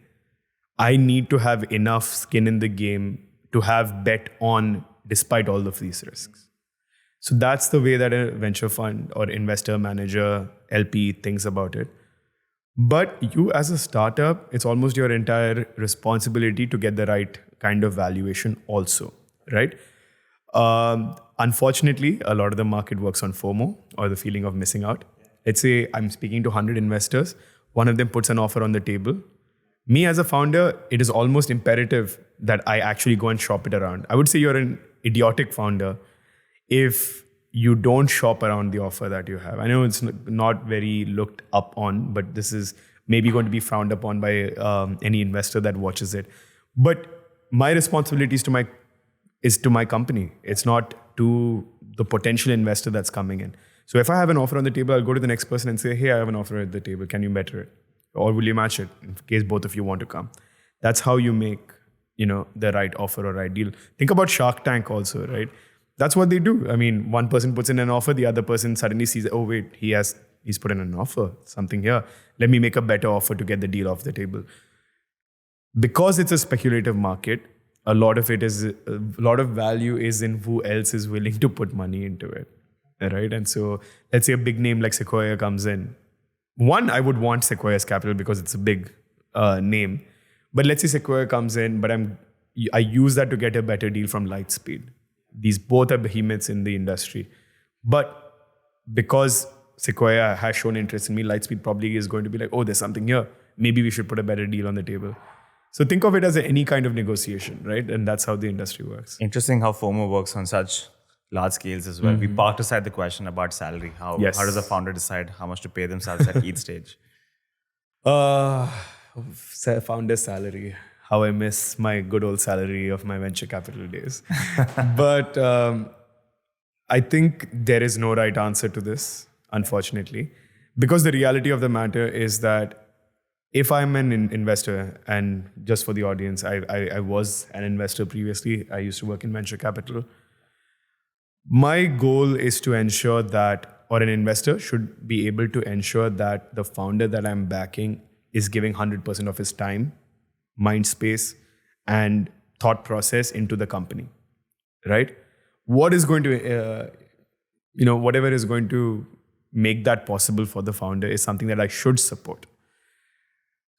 I need to have enough skin in the game to have bet on despite all of these risks. So that's the way that a venture fund or investor, manager, LP thinks about it. But you as a startup, it's almost your entire responsibility to get the right kind of valuation also, right? Unfortunately, a lot of the market works on FOMO, or the feeling of missing out. Let's say I'm speaking to 100 investors. One of them puts an offer on the table. Me as a founder, it is almost imperative that I actually go and shop it around. I would say you're an idiotic founder if you don't shop around the offer that you have. I know it's not very looked up on, but this is maybe going to be frowned upon by any investor that watches it. But my responsibility is to my company. It's not to the potential investor that's coming in. So if I have an offer on the table, I'll go to the next person and say, hey, I have an offer at the table. Can you better it? Or will you match it in case both of you want to come? That's how you make, the right offer or right deal. Think about Shark Tank also, right? That's what they do. I mean, one person puts in an offer, the other person suddenly sees, oh wait, he's put in an offer, something here. Let me make a better offer to get the deal off the table. Because it's a speculative market, a lot of value is in who else is willing to put money into it, right? And so let's say a big name like Sequoia comes in. One, I would want Sequoia's capital because it's a big name. But let's say Sequoia comes in, but I use that to get a better deal from Lightspeed. These both are behemoths in the industry. But because Sequoia has shown interest in me, Lightspeed probably is going to be like, oh, there's something here. Maybe we should put a better deal on the table. So think of it as any kind of negotiation, right? And that's how the industry works. Interesting how FOMO works on such large scales as well. We parked aside the question about salary. How does a founder decide how much to pay themselves at each stage? Founder salary. how I miss my good old salary of my venture capital days. But I think there is no right answer to this, unfortunately, because the reality of the matter is that if I'm an investor, and just for the audience, I was an investor previously. I used to work in venture capital. My goal is to ensure that, or an investor should be able to ensure that the founder that I'm backing is giving 100% of his time, mind space, and thought process into the company, right? What is going to, whatever is going to make that possible for the founder is something that I should support.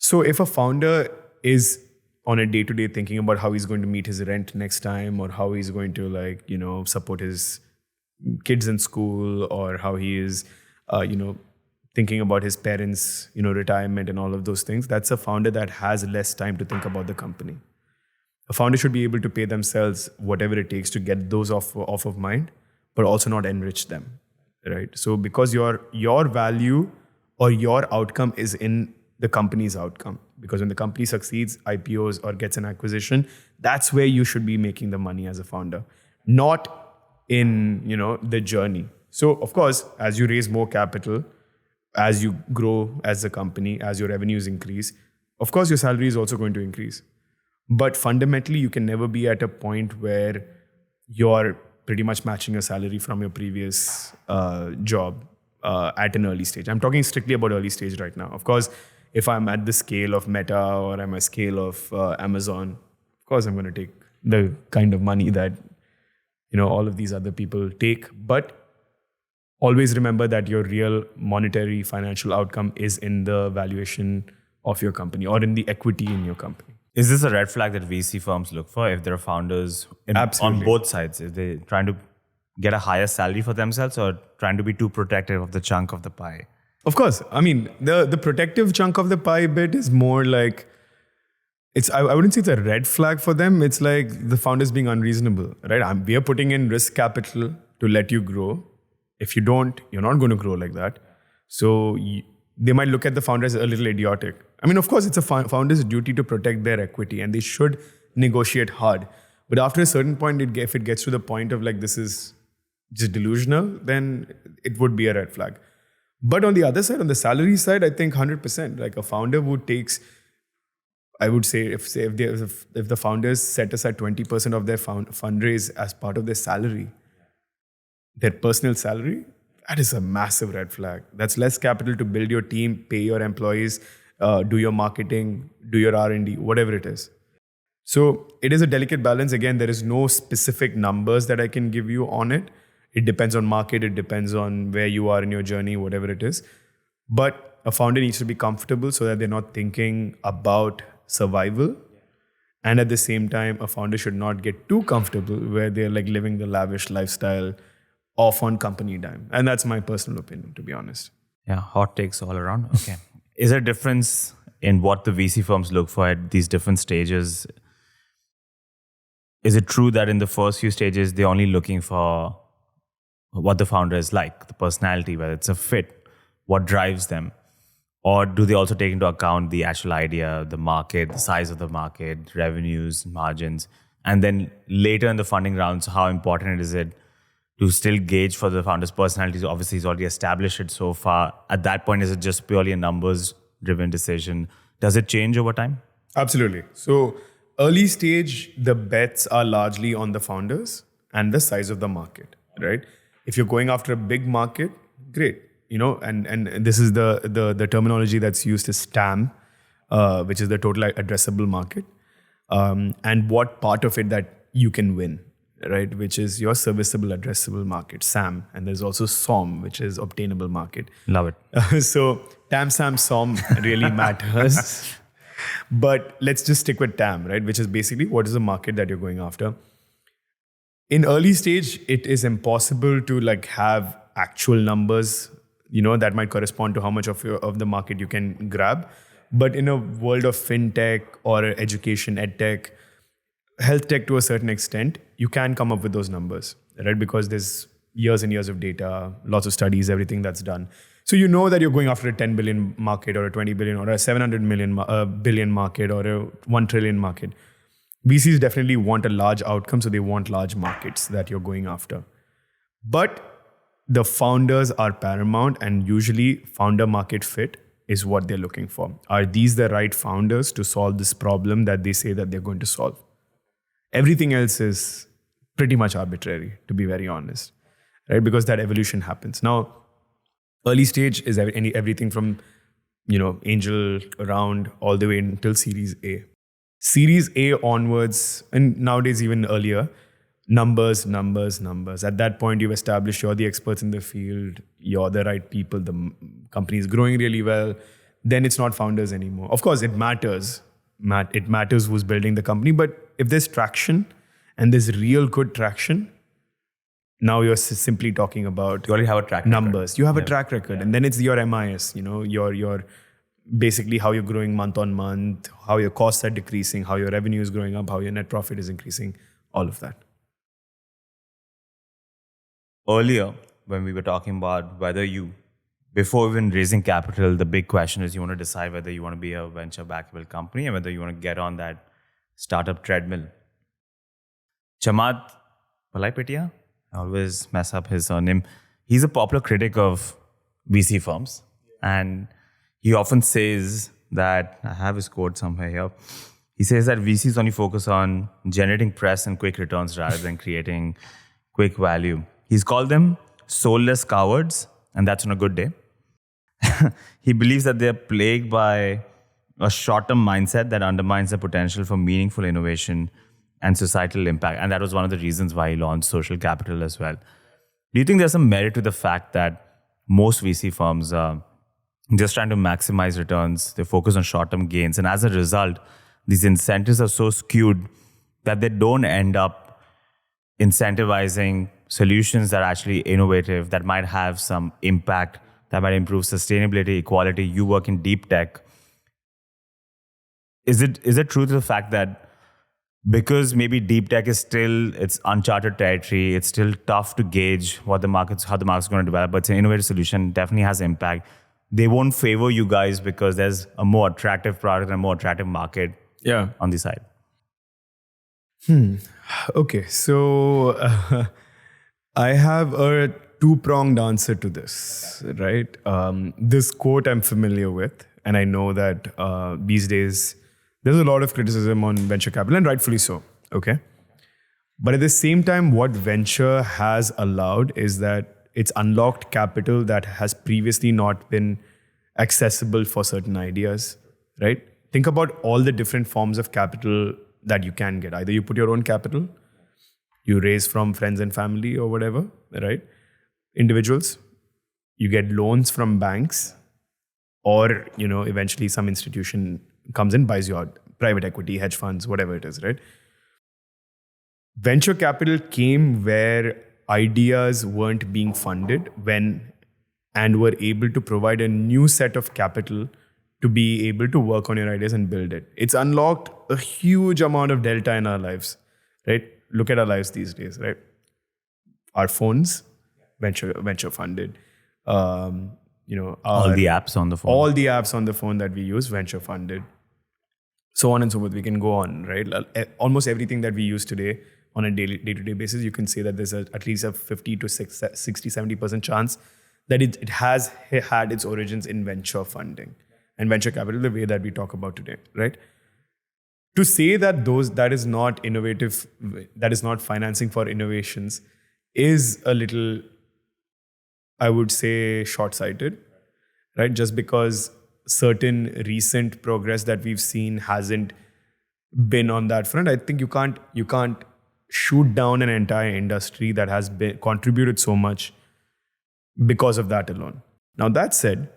So if a founder is on a day-to-day thinking about how he's going to meet his rent next time, or how he's going to support his kids in school, or how he is thinking about his parents retirement and all of those things, that's a founder that has less time to think about the company. A founder should be able to pay themselves whatever it takes to get those off of mind, but also not enrich them, right? So because your value or your outcome is in the company's outcome, because when the company succeeds, IPOs or gets an acquisition, that's where you should be making the money as a founder, not in the journey. So of course, as you raise more capital, as you grow as a company, as your revenues increase, of course your salary is also going to increase. But fundamentally, you can never be at a point where you're pretty much matching your salary from your previous job at an early stage. I'm talking strictly about early stage right now. Of course, if I'm at the scale of Meta, or I'm a scale of Amazon, of course I'm going to take the kind of money that all of these other people take. But always remember that your real monetary financial outcome is in the valuation of your company, or in the equity in your company. Is this a red flag that VC firms look for if there are founders on both sides? If they're trying to get a higher salary for themselves, or trying to be too protective of the chunk of the pie? Of course. I mean, the protective chunk of the pie bit is more like, I wouldn't say it's a red flag for them. It's like the founders being unreasonable, right? We are putting in risk capital to let you grow. If you don't, you're not going to grow like that. So they might look at the founder as a little idiotic. I mean, of course, it's a founder's duty to protect their equity, and they should negotiate hard. But after a certain point, if it gets to the point of like, this is just delusional, then it would be a red flag. But on the other side, on the salary side, I think 100%. Like a founder who takes, I would say, if the founders set aside 20% of their fundraise as part of their salary, their personal salary, that is a massive red flag. That's less capital to build your team, pay your employees, do your marketing, do your R&D, whatever it is. So it is a delicate balance. Again, there is no specific numbers that I can give you on it. It depends on market. It depends on where you are in your journey, whatever it is. But a founder needs to be comfortable so that they're not thinking about survival. And at the same time, a founder should not get too comfortable where they're like living the lavish lifestyle off on company dime. And that's my personal opinion, to be honest. Yeah, hot takes all around. Okay. Is there a difference in what the VC firms look for at these different stages? Is it true that in the first few stages, they're only looking for what the founder is like, the personality, whether it's a fit, what drives them? Or do they also take into account the actual idea, the market, the size of the market, revenues, margins? And then later in the funding rounds, how important is it to still gauge for the founder's personality? Obviously, he's already established it so far. At that point, is it just purely a numbers-driven decision? Does it change over time? Absolutely. So early stage, the bets are largely on the founders and the size of the market, right? If you're going after a big market, great. And this is the terminology that's used is TAM, which is the total addressable market, and what part of it that you can win, right? Which is your serviceable addressable market, SAM, and there's also SOM, which is obtainable market. Love it. So TAM, SAM, SOM really matters, but let's just stick with TAM, right? Which is basically what is the market that you're going after. In early stage, it is impossible to like have actual numbers, that might correspond to how much of the market you can grab. But in a world of fintech or education, edtech, health tech to a certain extent, you can come up with those numbers, right? Because there's years and years of data, lots of studies, everything that's done. So you know that you're going after a 10 billion market or a 20 billion or a 700 billion market or a 1 trillion market. VCs definitely want a large outcome, so they want large markets that you're going after. But the founders are paramount, and usually founder market fit is what they're looking for. Are these the right founders to solve this problem that they say that they're going to solve? Everything else is pretty much arbitrary, to be very honest, right? Because that evolution happens. Now, early stage is everything from, angel round all the way until Series A. Series A onwards, and nowadays even earlier, numbers. At that point, you've established you're the experts in the field, you're the right people, the company is growing really well. Then it's not founders anymore. Of course, it matters. It matters who's building the company. But if there's traction and there's real good traction, now you're simply talking about You already have a track record. numbers. You have a track record, and then it's your MIS. Your basically how you're growing month on month, how your costs are decreasing, how your revenue is growing up, how your net profit is increasing, all of that. Earlier, when we were talking about before even raising capital, the big question is you want to decide whether you want to be a venture backable company and whether you want to get on that startup treadmill. Chamath Palaipetia, I always mess up his surname. He's a popular critic of VC firms. And he often says that, I have his quote somewhere here. He says that VCs only focus on generating press and quick returns rather than creating quick value. He's called them soulless cowards, and that's on a good day. He believes that they're plagued by a short-term mindset that undermines the potential for meaningful innovation and societal impact. And that was one of the reasons why he launched Social Capital as well. Do you think there's some merit to the fact that most VC firms are just trying to maximize returns? They focus on short-term gains. And as a result, these incentives are so skewed that they don't end up incentivizing solutions that are actually innovative, that might have some impact, that might improve sustainability, equality. You work in deep tech. Is it true to the fact that because maybe deep tech is still, it's uncharted territory, it's still tough to gauge how the market's going to develop, but it's an innovative solution, definitely has impact. They won't favor you guys because there's a more attractive product and a more attractive market on the side. Okay, so I have a two-pronged answer to this, right? This quote I'm familiar with, and I know that these days there's a lot of criticism on venture capital, and rightfully so, okay? But at the same time, what venture has allowed is that it's unlocked capital that has previously not been accessible for certain ideas, right? Think about all the different forms of capital that you can get. Either you put your own capital, you raise from friends and family or whatever, right? Individuals, you get loans from banks, or, eventually some institution comes in, buys you out, private equity, hedge funds, whatever it is, right? Venture capital came where ideas weren't being funded and were able to provide a new set of capital to be able to work on your ideas and build it. It's unlocked a huge amount of delta in our lives, right? Look at our lives these days, right? Our phones, venture funded. All the apps on the phone. All the apps on the phone that we use, venture funded. So on and so forth. We can go on, right? Almost everything that we use today on a day-to-day basis, you can say that there's at least a 50 to 60, 70% chance that it has had its origins in venture funding and venture capital, the way that we talk about today, right? To say that that is not innovative, that is not financing for innovations, is a little, I would say, short-sighted, right? Just because certain recent progress that we've seen hasn't been on that front. I think you can't shoot down an entire industry that has contributed so much because of that alone. Now, that said,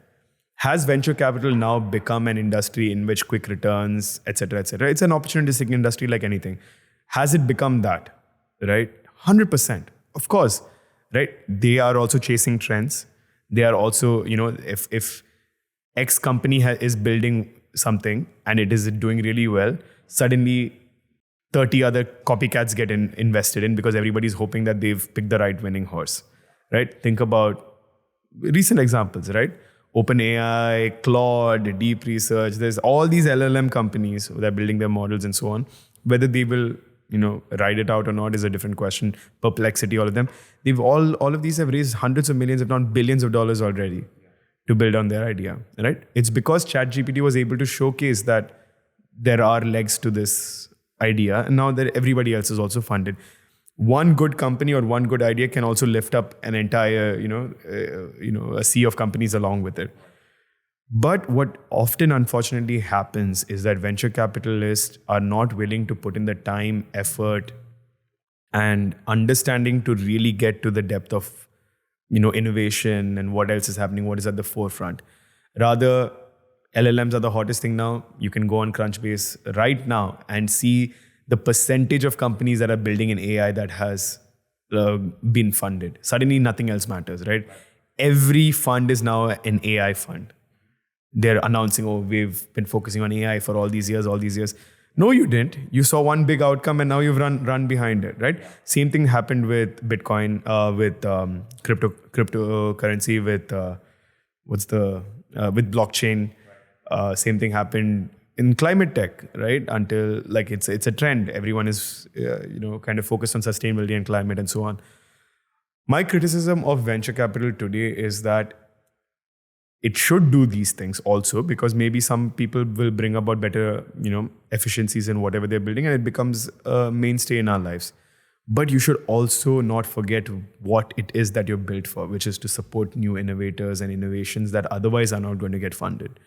has venture capital now become an industry in which quick returns, et cetera, it's an opportunistic industry like anything. Has it become that, right? 100%. Of course, right? They are also chasing trends. They are also, if X company is building something and it is doing really well, suddenly 30 other copycats get invested in because everybody's hoping that they've picked the right winning horse, right? Think about recent examples, right? OpenAI, Claude, Deep Research. There's all these LLM companies that are building their models and so on. Whether they will, ride it out or not is a different question. Perplexity, all of them. All of these have raised hundreds of millions, if not billions of dollars already to build on their idea, right? It's because ChatGPT was able to showcase that there are legs to this idea, and now that everybody else is also funded. One good company or one good idea can also lift up an entire, a sea of companies along with it. But what often, unfortunately, happens is that venture capitalists are not willing to put in the time, effort, and understanding to really get to the depth of, innovation and what else is happening, what is at the forefront. Rather, LLMs are the hottest thing now. You can go on Crunchbase right now and see the percentage of companies that are building an AI that has been funded. Suddenly, nothing else matters, right? Every fund is now an AI fund. They're announcing, oh, we've been focusing on AI for all these years. No, you didn't. You saw one big outcome and now you've run behind it, right? Same thing happened with Bitcoin, with cryptocurrency, with blockchain. Same thing happened in climate tech, right? Until it's a trend. Everyone is kind of focused on sustainability and climate and so on. My criticism of venture capital today is that it should do these things also, because maybe some people will bring about better, efficiencies in whatever they're building, and it becomes a mainstay in our lives. But you should also not forget what it is that you're built for, which is to support new innovators and innovations that otherwise are not going to get funded.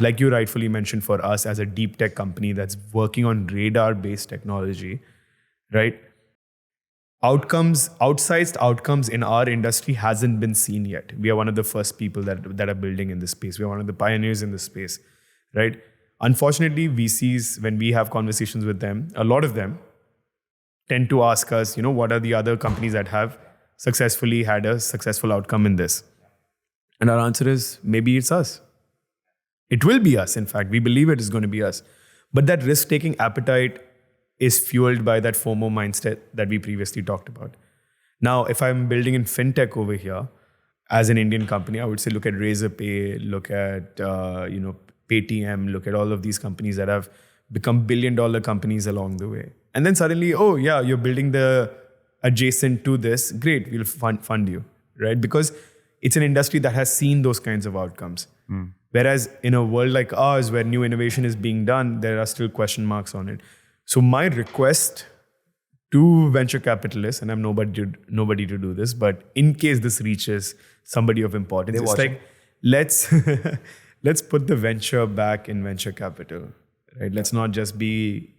Like you rightfully mentioned, for us as a deep tech company that's working on radar-based technology, right? Outsized outcomes in our industry hasn't been seen yet. We are one of the first people that are building in this space. We are one of the pioneers in this space, right? Unfortunately, VCs, when we have conversations with them, a lot of them tend to ask us, what are the other companies that have successfully had a successful outcome in this? And our answer is, maybe it's us. It will be us, in fact. We believe it is going to be us. But that risk-taking appetite is fueled by that FOMO mindset that we previously talked about. Now, if I'm building in fintech over here, as an Indian company, I would say look at Razorpay, look at Paytm, look at all of these companies that have become billion-dollar companies along the way. And then suddenly, oh yeah, you're building the adjacent to this. Great, we'll fund you, right? Because it's an industry that has seen those kinds of outcomes. Whereas in a world like ours, where new innovation is being done, there are still question marks on it. So my request to venture capitalists, and I'm nobody to do this, but in case this reaches somebody of importance, it's like, let's put the venture back in venture capital, right? Let's not just be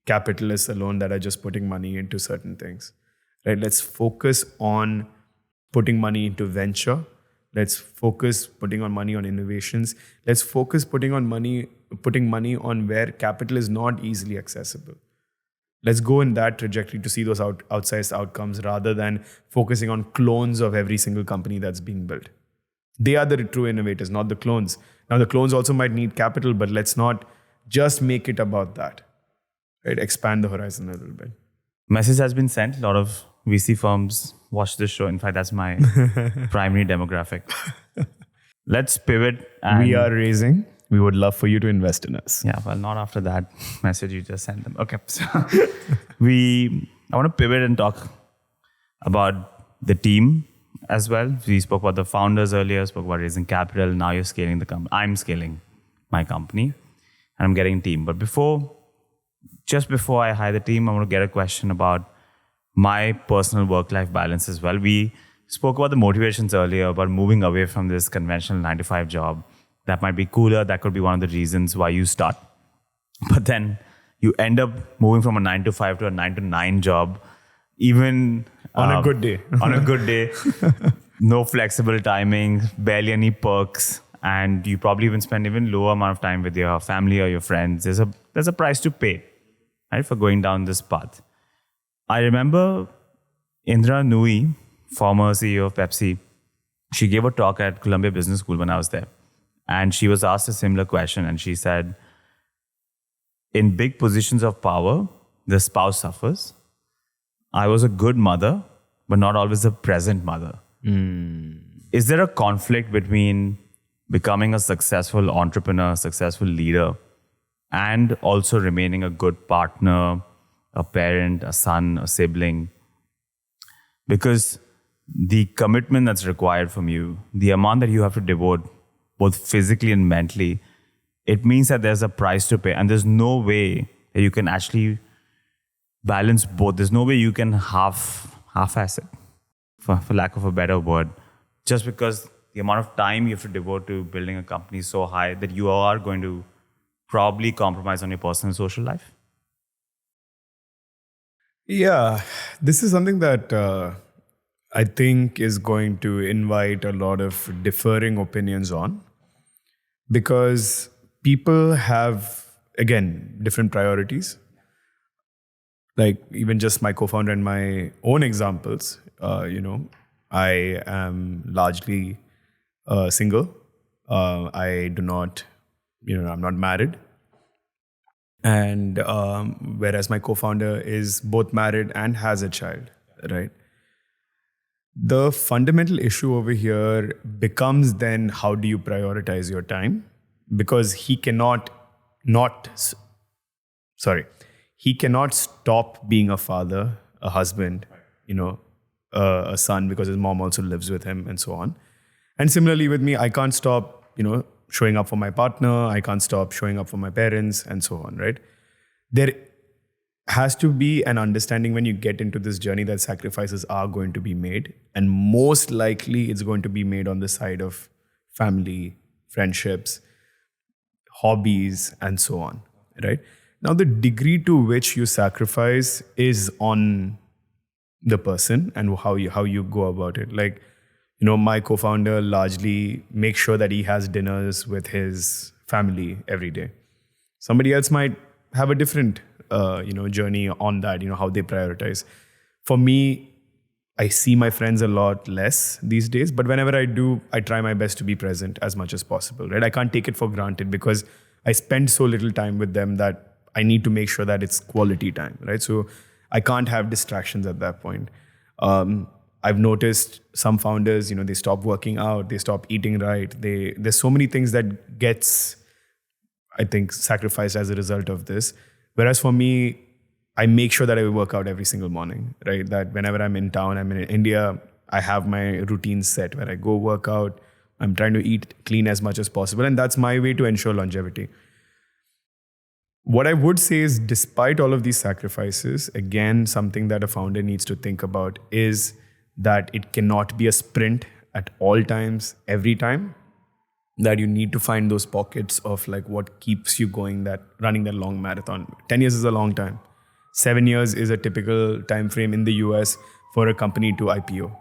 capitalists alone that are just putting money into certain things, right? Let's focus on putting money into venture. Let's focus putting on money on innovations. Let's focus putting money on where capital is not easily accessible. Let's go in that trajectory to see those outsized outcomes rather than focusing on clones of every single company that's being built. They are the true innovators, not the clones. Now, the clones also might need capital, but let's not just make it about that. Right? Expand the horizon a little bit. Message has been sent. A lot of VC firms watch this show. In fact, that's my primary demographic. Let's pivot. We are raising. We would love for you to invest in us. Yeah, well, not after that message you just sent them. Okay. So I want to pivot and talk about the team as well. We spoke about the founders earlier, spoke about raising capital. Now you're scaling the company. I'm scaling my company and I'm getting a team. But just before I hire the team, I want to get a question about my personal work-life balance as well. We spoke about the motivations earlier, about moving away from this conventional 9-to-5 job. That might be cooler. That could be one of the reasons why you start. But then you end up moving from a 9-to-5 to a 9-to-9 job, even on a good day. On a good day. No flexible timing, barely any perks. And you probably even spend even lower amount of time with your family or your friends. There's a price to pay, right, for going down this path. I remember Indra Nui, former CEO of Pepsi, she gave a talk at Columbia Business School when I was there. And she was asked a similar question. And she said, in big positions of power, the spouse suffers. I was a good mother, but not always a present mother. is there a conflict between becoming a successful entrepreneur, successful leader, and also remaining a good partner, a parent, a son, a sibling? Because the commitment that's required from you, the amount that you have to devote, both physically and mentally, it means that there's a price to pay. And there's no way that you can actually balance both. There's no way you can half-ass it, for lack of a better word, just because the amount of time you have to devote to building a company is so high that you are going to probably compromise on your personal and social life. Yeah, this is something that I think is going to invite a lot of differing opinions on, because people have, again, different priorities. Like even just my co-founder and my own examples, I am largely single. I do not, I'm not married. And whereas my co-founder is both married and has a child, right? The fundamental issue over here becomes then, how do you prioritize your time? Because he cannot stop being a father, a husband, a son, because his mom also lives with him and so on. And similarly with me, I can't stop, showing up for my partner. I can't stop showing up for my parents and so on, right? There has to be an understanding when you get into this journey that sacrifices are going to be made. And most likely it's going to be made on the side of family, friendships, hobbies, and so on, right? Now, the degree to which you sacrifice is on the person and how you go about it. Like, my co-founder largely makes sure that he has dinners with his family every day. Somebody else might have a different, journey on that, how they prioritize. For me, I see my friends a lot less these days, but whenever I do, I try my best to be present as much as possible, right? I can't take it for granted because I spend so little time with them that I need to make sure that it's quality time, right? So I can't have distractions at that point. I've noticed some founders, they stop working out, they stop eating right. There's so many things that gets, I think, sacrificed as a result of this. Whereas for me, I make sure that I work out every single morning, right? That whenever I'm in town, I'm in India, I have my routine set where I go work out. I'm trying to eat clean as much as possible. And that's my way to ensure longevity. What I would say is, despite all of these sacrifices, again, something that a founder needs to think about is that it cannot be a sprint at all times, every time. That you need to find those pockets of like what keeps you going, that running that long marathon. 10 years is a long time. 7 years is a typical time frame in the US for a company to IPO,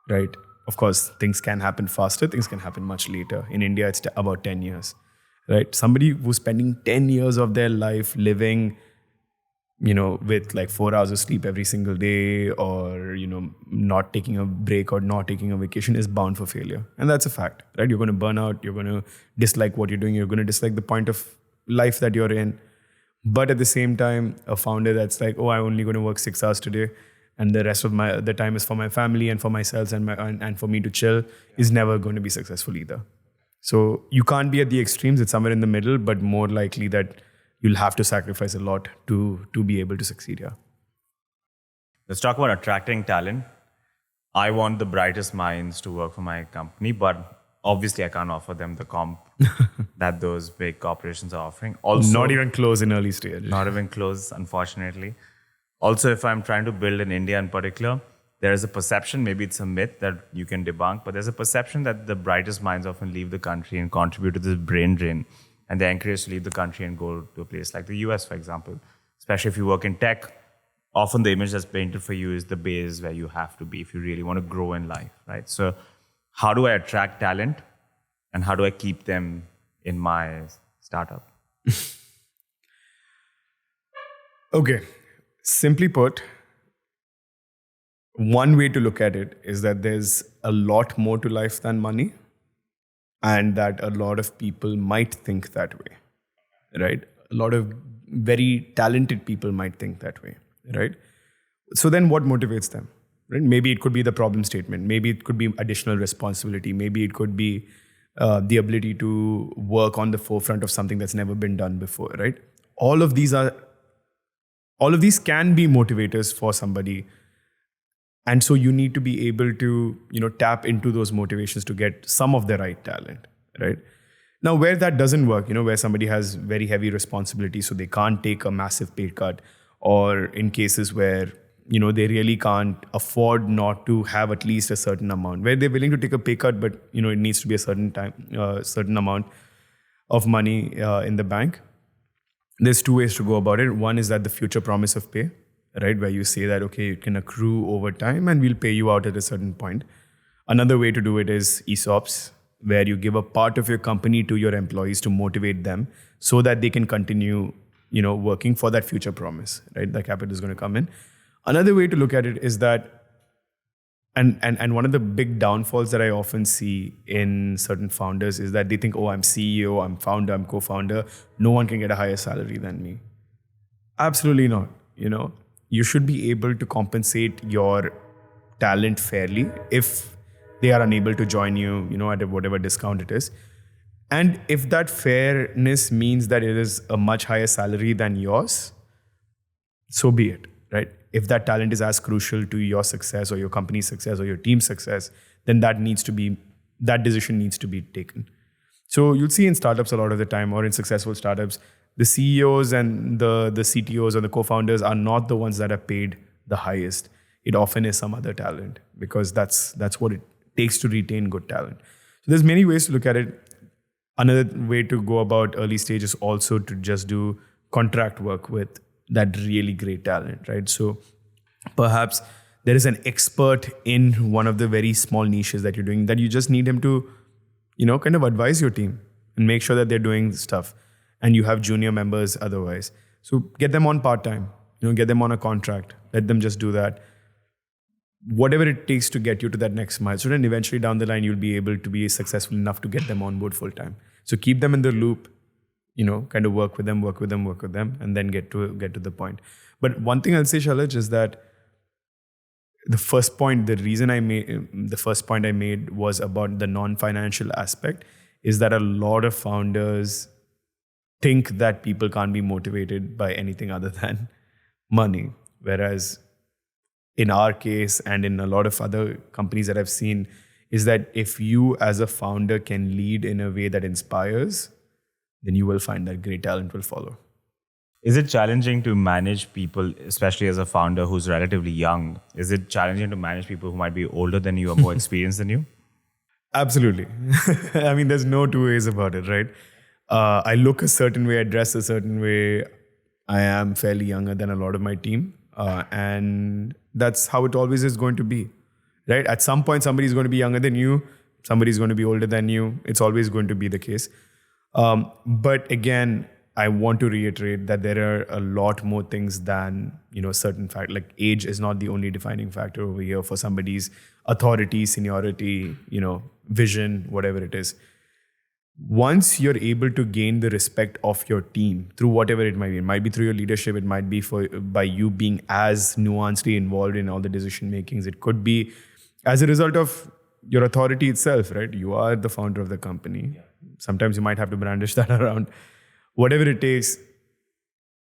right? Of course, things can happen faster, things can happen much later. In India, it's about 10 years, right? Somebody who's spending 10 years of their life living, with like 4 hours of sleep every single day, or, not taking a break or not taking a vacation, is bound for failure. And that's a fact, right? You're going to burn out, you're going to dislike what you're doing, you're going to dislike the point of life that you're in. But at the same time, a founder that's like, oh, I'm only going to work 6 hours today, and the rest of the time is for my family and for myself and for me to chill, is never going to be successful either. So you can't be at the extremes. It's somewhere in the middle, but more likely that you'll have to sacrifice a lot to be able to succeed here. Let's talk about attracting talent. I want the brightest minds to work for my company, but obviously I can't offer them the comp that those big corporations are offering. Also, not even close in early stage. Not even close, unfortunately. Also, if I'm trying to build in India in particular, there is a perception, maybe it's a myth that you can debunk, but there's a perception that the brightest minds often leave the country and contribute to this brain drain. And they're encouraged to leave the country and go to a place like the US, for example. Especially if you work in tech, often the image that's painted for you is the base where you have to be if you really want to grow in life, right? So how do I attract talent and how do I keep them in my startup? Okay. Simply put, one way to look at it is that there's a lot more to life than money, and that a lot of people might think that way, right? A lot of very talented people might think that way, right? So then what motivates them? right? Maybe it could be the problem statement. Maybe it could be additional responsibility. Maybe it could be the ability to work on the forefront of something that's never been done before, right? All of these can be motivators for somebody. And so you need to be able to, tap into those motivations to get some of the right talent, right? Now, where that doesn't work, where somebody has very heavy responsibility, so they can't take a massive pay cut, or in cases where, they really can't afford not to have at least a certain amount, where they're willing to take a pay cut, but, it needs to be a certain amount of money in the bank. There's two ways to go about it. One is that the future promise of pay, right? Where you say that, okay, it can accrue over time and we'll pay you out at a certain point. Another way to do it is ESOPs, where you give a part of your company to your employees to motivate them so that they can continue, working for that future promise, right? The capital is going to come in. Another way to look at it is that, and one of the big downfalls that I often see in certain founders is that they think, oh, I'm CEO, I'm founder, I'm co-founder. No one can get a higher salary than me. Absolutely not. You should be able to compensate your talent fairly if they are unable to join you, at whatever discount it is. And if that fairness means that it is a much higher salary than yours, so be it, right? If that talent is as crucial to your success or your company's success or your team's success, then that decision needs to be taken. So you'll see in startups a lot of the time, or in successful startups, the CEOs and the CTOs or the co-founders are not the ones that are paid the highest. It often is some other talent, because that's what it takes to retain good talent. So there's many ways to look at it. Another way to go about early stage is also to just do contract work with that really great talent, right? So perhaps there is an expert in one of the very small niches that you're doing that you just need him to, kind of advise your team and make sure that they're doing stuff. And you have junior members otherwise. So get them on part-time, get them on a contract, let them just do that. Whatever it takes to get you to that next milestone, and eventually down the line, you'll be able to be successful enough to get them on board full-time. So keep them in the loop, kind of work with them, and then get to the point. But one thing I'll say, Shalaj, is that the first point I made was about the non-financial aspect, is that a lot of founders think that people can't be motivated by anything other than money. Whereas in our case and in a lot of other companies that I've seen, is that if you as a founder can lead in a way that inspires, then you will find that great talent will follow. Is it challenging to manage people, especially as a founder who's relatively young? Is it challenging to manage people who might be older than you or more experienced than you? Absolutely. I mean, there's no two ways about it, right? I look a certain way, I dress a certain way. I am fairly younger than a lot of my team. And that's how it always is going to be, right? At some point, somebody's going to be younger than you. Somebody's going to be older than you. It's always going to be the case. But again, I want to reiterate that there are a lot more things than, certain fact. Like age is not the only defining factor over here for somebody's authority, seniority, vision, whatever it is. Once you're able to gain the respect of your team through whatever it might be through your leadership, it might be by you being as nuancedly involved in all the decision makings. It could be as a result of your authority itself, right? You are the founder of the company. Sometimes you might have to brandish that around. Whatever it takes,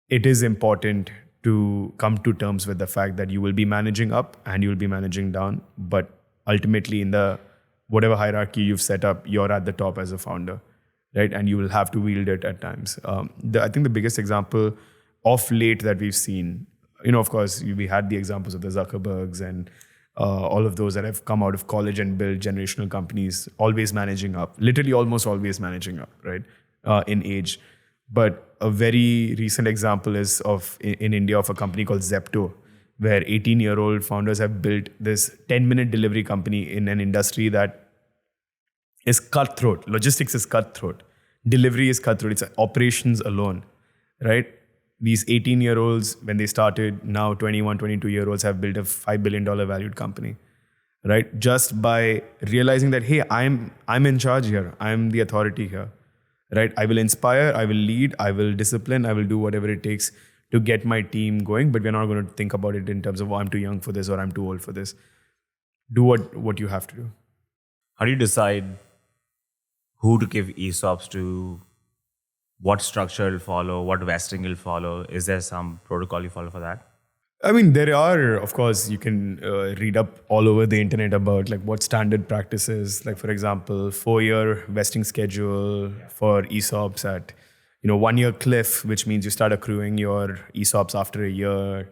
it is important to come to terms with the fact that you will be managing up and you will be managing down. But ultimately, in the whatever hierarchy you've set up, you're at the top as a founder, right? And you will have to wield it at times. I think the biggest example of late that we've seen, of course, we had the examples of the Zuckerbergs and all of those that have come out of college and built generational companies, always managing up, literally almost always managing up, right, in age. But a very recent example is in India of a company called Zepto, where 18-year-old founders have built this 10-minute delivery company in an industry that is cutthroat. Logistics is cutthroat. Delivery is cutthroat. It's operations alone, right? These 18-year-olds, when they started, now 21, 22-year-olds have built a $5 billion valued company, right? Just by realizing that, hey, I'm in charge here. I'm the authority here, right? I will inspire, I will lead, I will discipline, I will do whatever it takes to get my team going, but we're not going to think about it in terms of, I'm too young for this or I'm too old for this. Do what you have to do. How do you decide who to give ESOPs to, what structure it'll follow, what vesting will follow? Is there some protocol you follow for that? I mean, there are, of course, you can read up all over the internet about like what standard practices, like for example, 4-year vesting schedule for ESOPs at, 1-year cliff, which means you start accruing your ESOPs after a year.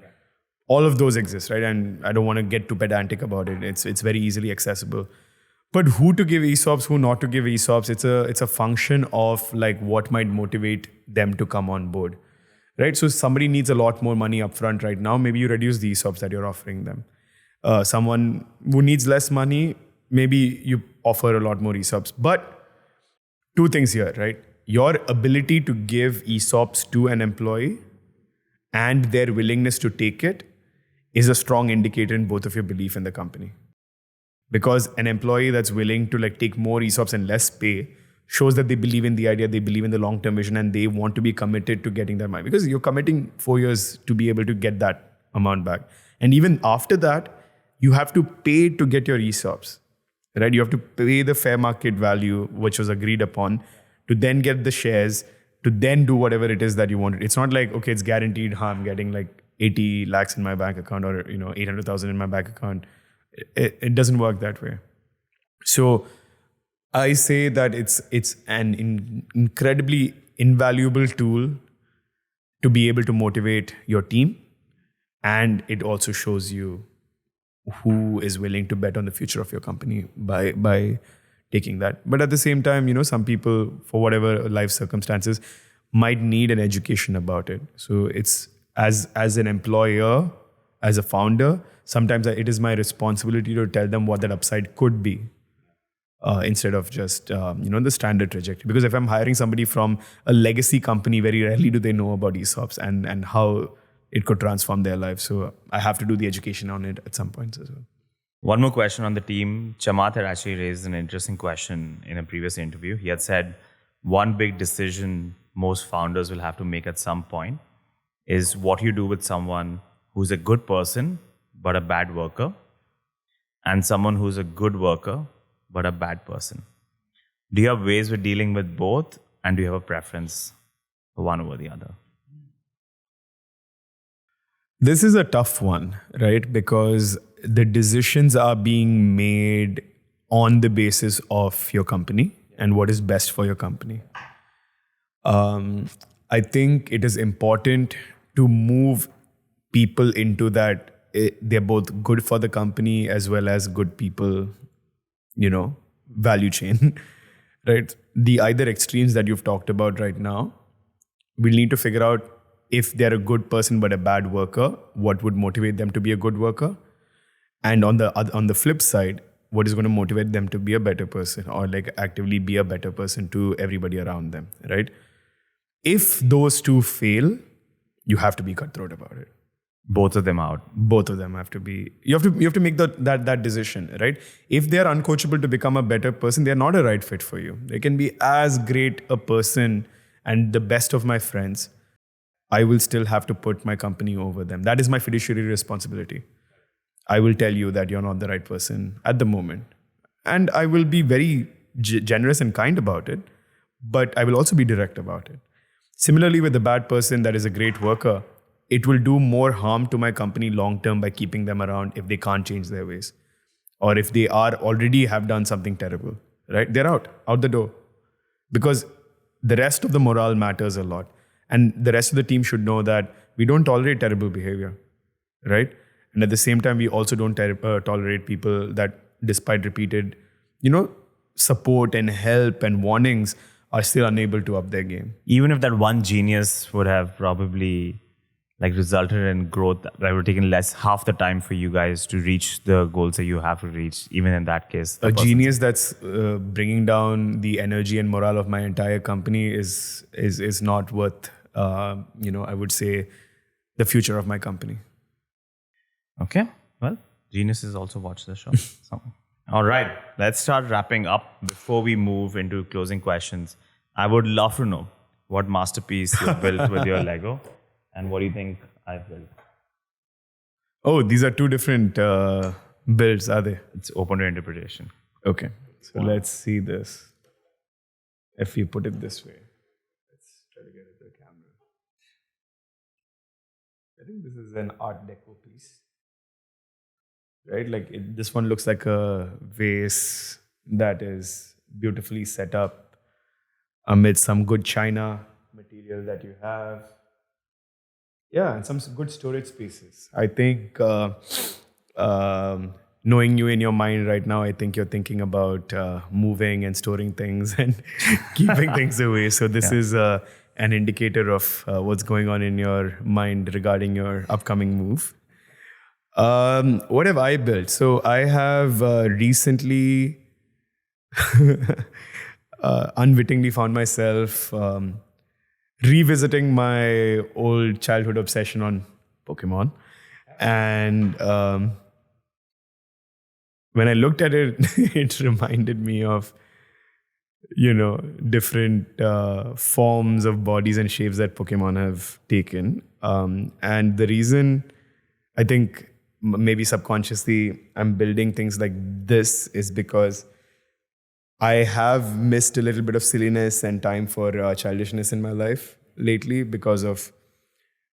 All of those exist, right? And I don't want to get too pedantic about it. It's very easily accessible. But who to give ESOPs, who not to give ESOPs, it's a function of like what might motivate them to come on board. Right, so somebody needs a lot more money upfront right now. Maybe you reduce the ESOPs that you're offering them. Someone who needs less money, maybe you offer a lot more ESOPs. But 2 things here, right? Your ability to give ESOPs to an employee and their willingness to take it is a strong indicator in both of your belief in the company. Because an employee that's willing to like take more ESOPs and less pay shows that they believe in the idea, they believe in the long-term vision, and they want to be committed to getting their money. Because you're committing 4 years to be able to get that amount back. And even after that, you have to pay to get your ESOPs, right? You have to pay the fair market value, which was agreed upon, to then get the shares, to then do whatever it is that you wanted. It's not like, okay, it's guaranteed, I'm getting like 80 lakhs in my bank account or 800,000 in my bank account. It doesn't work that way. So I say that it's an incredibly invaluable tool to be able to motivate your team, and it also shows you who is willing to bet on the future of your company by taking that. But at the same time, some people, for whatever life circumstances, might need an education about it. So it's as an employer, as a founder, sometimes it is my responsibility to tell them what that upside could be. Instead of just, the standard trajectory. Because if I'm hiring somebody from a legacy company, very rarely do they know about ESOPs and how it could transform their life. So I have to do the education on it at some points as well. One more question on the team. Chamath had actually raised an interesting question in a previous interview. He had said, one big decision most founders will have to make at some point is what you do with someone who's a good person, but a bad worker, and someone who's a good worker, but a bad person. Do you have ways of dealing with both, and do you have a preference for one over the other? This is a tough one, right? Because the decisions are being made on the basis of your company and what is best for your company. I think it is important to move people into that they're both good for the company as well as good people, value chain, right? The either extremes that you've talked about right now, we'll need to figure out if they're a good person but a bad worker, what would motivate them to be a good worker? And on the flip side, what is going to motivate them to be a better person or like actively be a better person to everybody around them, right? If those two fail, you have to be cutthroat about it. Both of them out. Both of them have to be. You have to make that decision, right? If they are uncoachable to become a better person, they are not a right fit for you. They can be as great a person and the best of my friends. I will still have to put my company over them. That is my fiduciary responsibility. I will tell you that you're not the right person at the moment, and I will be very generous and kind about it. But I will also be direct about it. Similarly, with the bad person that is a great worker, it will do more harm to my company long term by keeping them around if they can't change their ways. Or if they are already have done something terrible, right? They're out the door. Because the rest of the morale matters a lot. And the rest of the team should know that we don't tolerate terrible behavior, right? And at the same time, we also don't tolerate people that despite repeated, support and help and warnings are still unable to up their game. Even if that one genius would have probably resulted in growth that would have taken half the time for you guys to reach the goals that you have to reach, even in that case. A genius that's bringing down the energy and morale of my entire company is not worth, I would say, the future of my company. Okay. Well, geniuses also watch the show. All right. Let's start wrapping up. Before we move into closing questions, I would love to know what masterpiece you built with your Lego. And what do you think I've built? Oh, these are two different builds, are they? It's open to interpretation. Okay. So let's see this. If you put it this way. Let's try to get it to the camera. I think this is an Art Deco piece. Right? Like this one looks like a vase that is beautifully set up amid some good china material that you have. Yeah, and some good storage spaces. I think knowing you in your mind right now, I think you're thinking about moving and storing things and keeping things away. So this is an indicator of what's going on in your mind regarding your upcoming move. What have I built? So I have recently unwittingly found myself revisiting my old childhood obsession on Pokemon. And when I looked at it, it reminded me of, different forms of bodies and shapes that Pokemon have taken. And the reason I think maybe subconsciously I'm building things like this is because I have missed a little bit of silliness and time for childishness in my life lately because of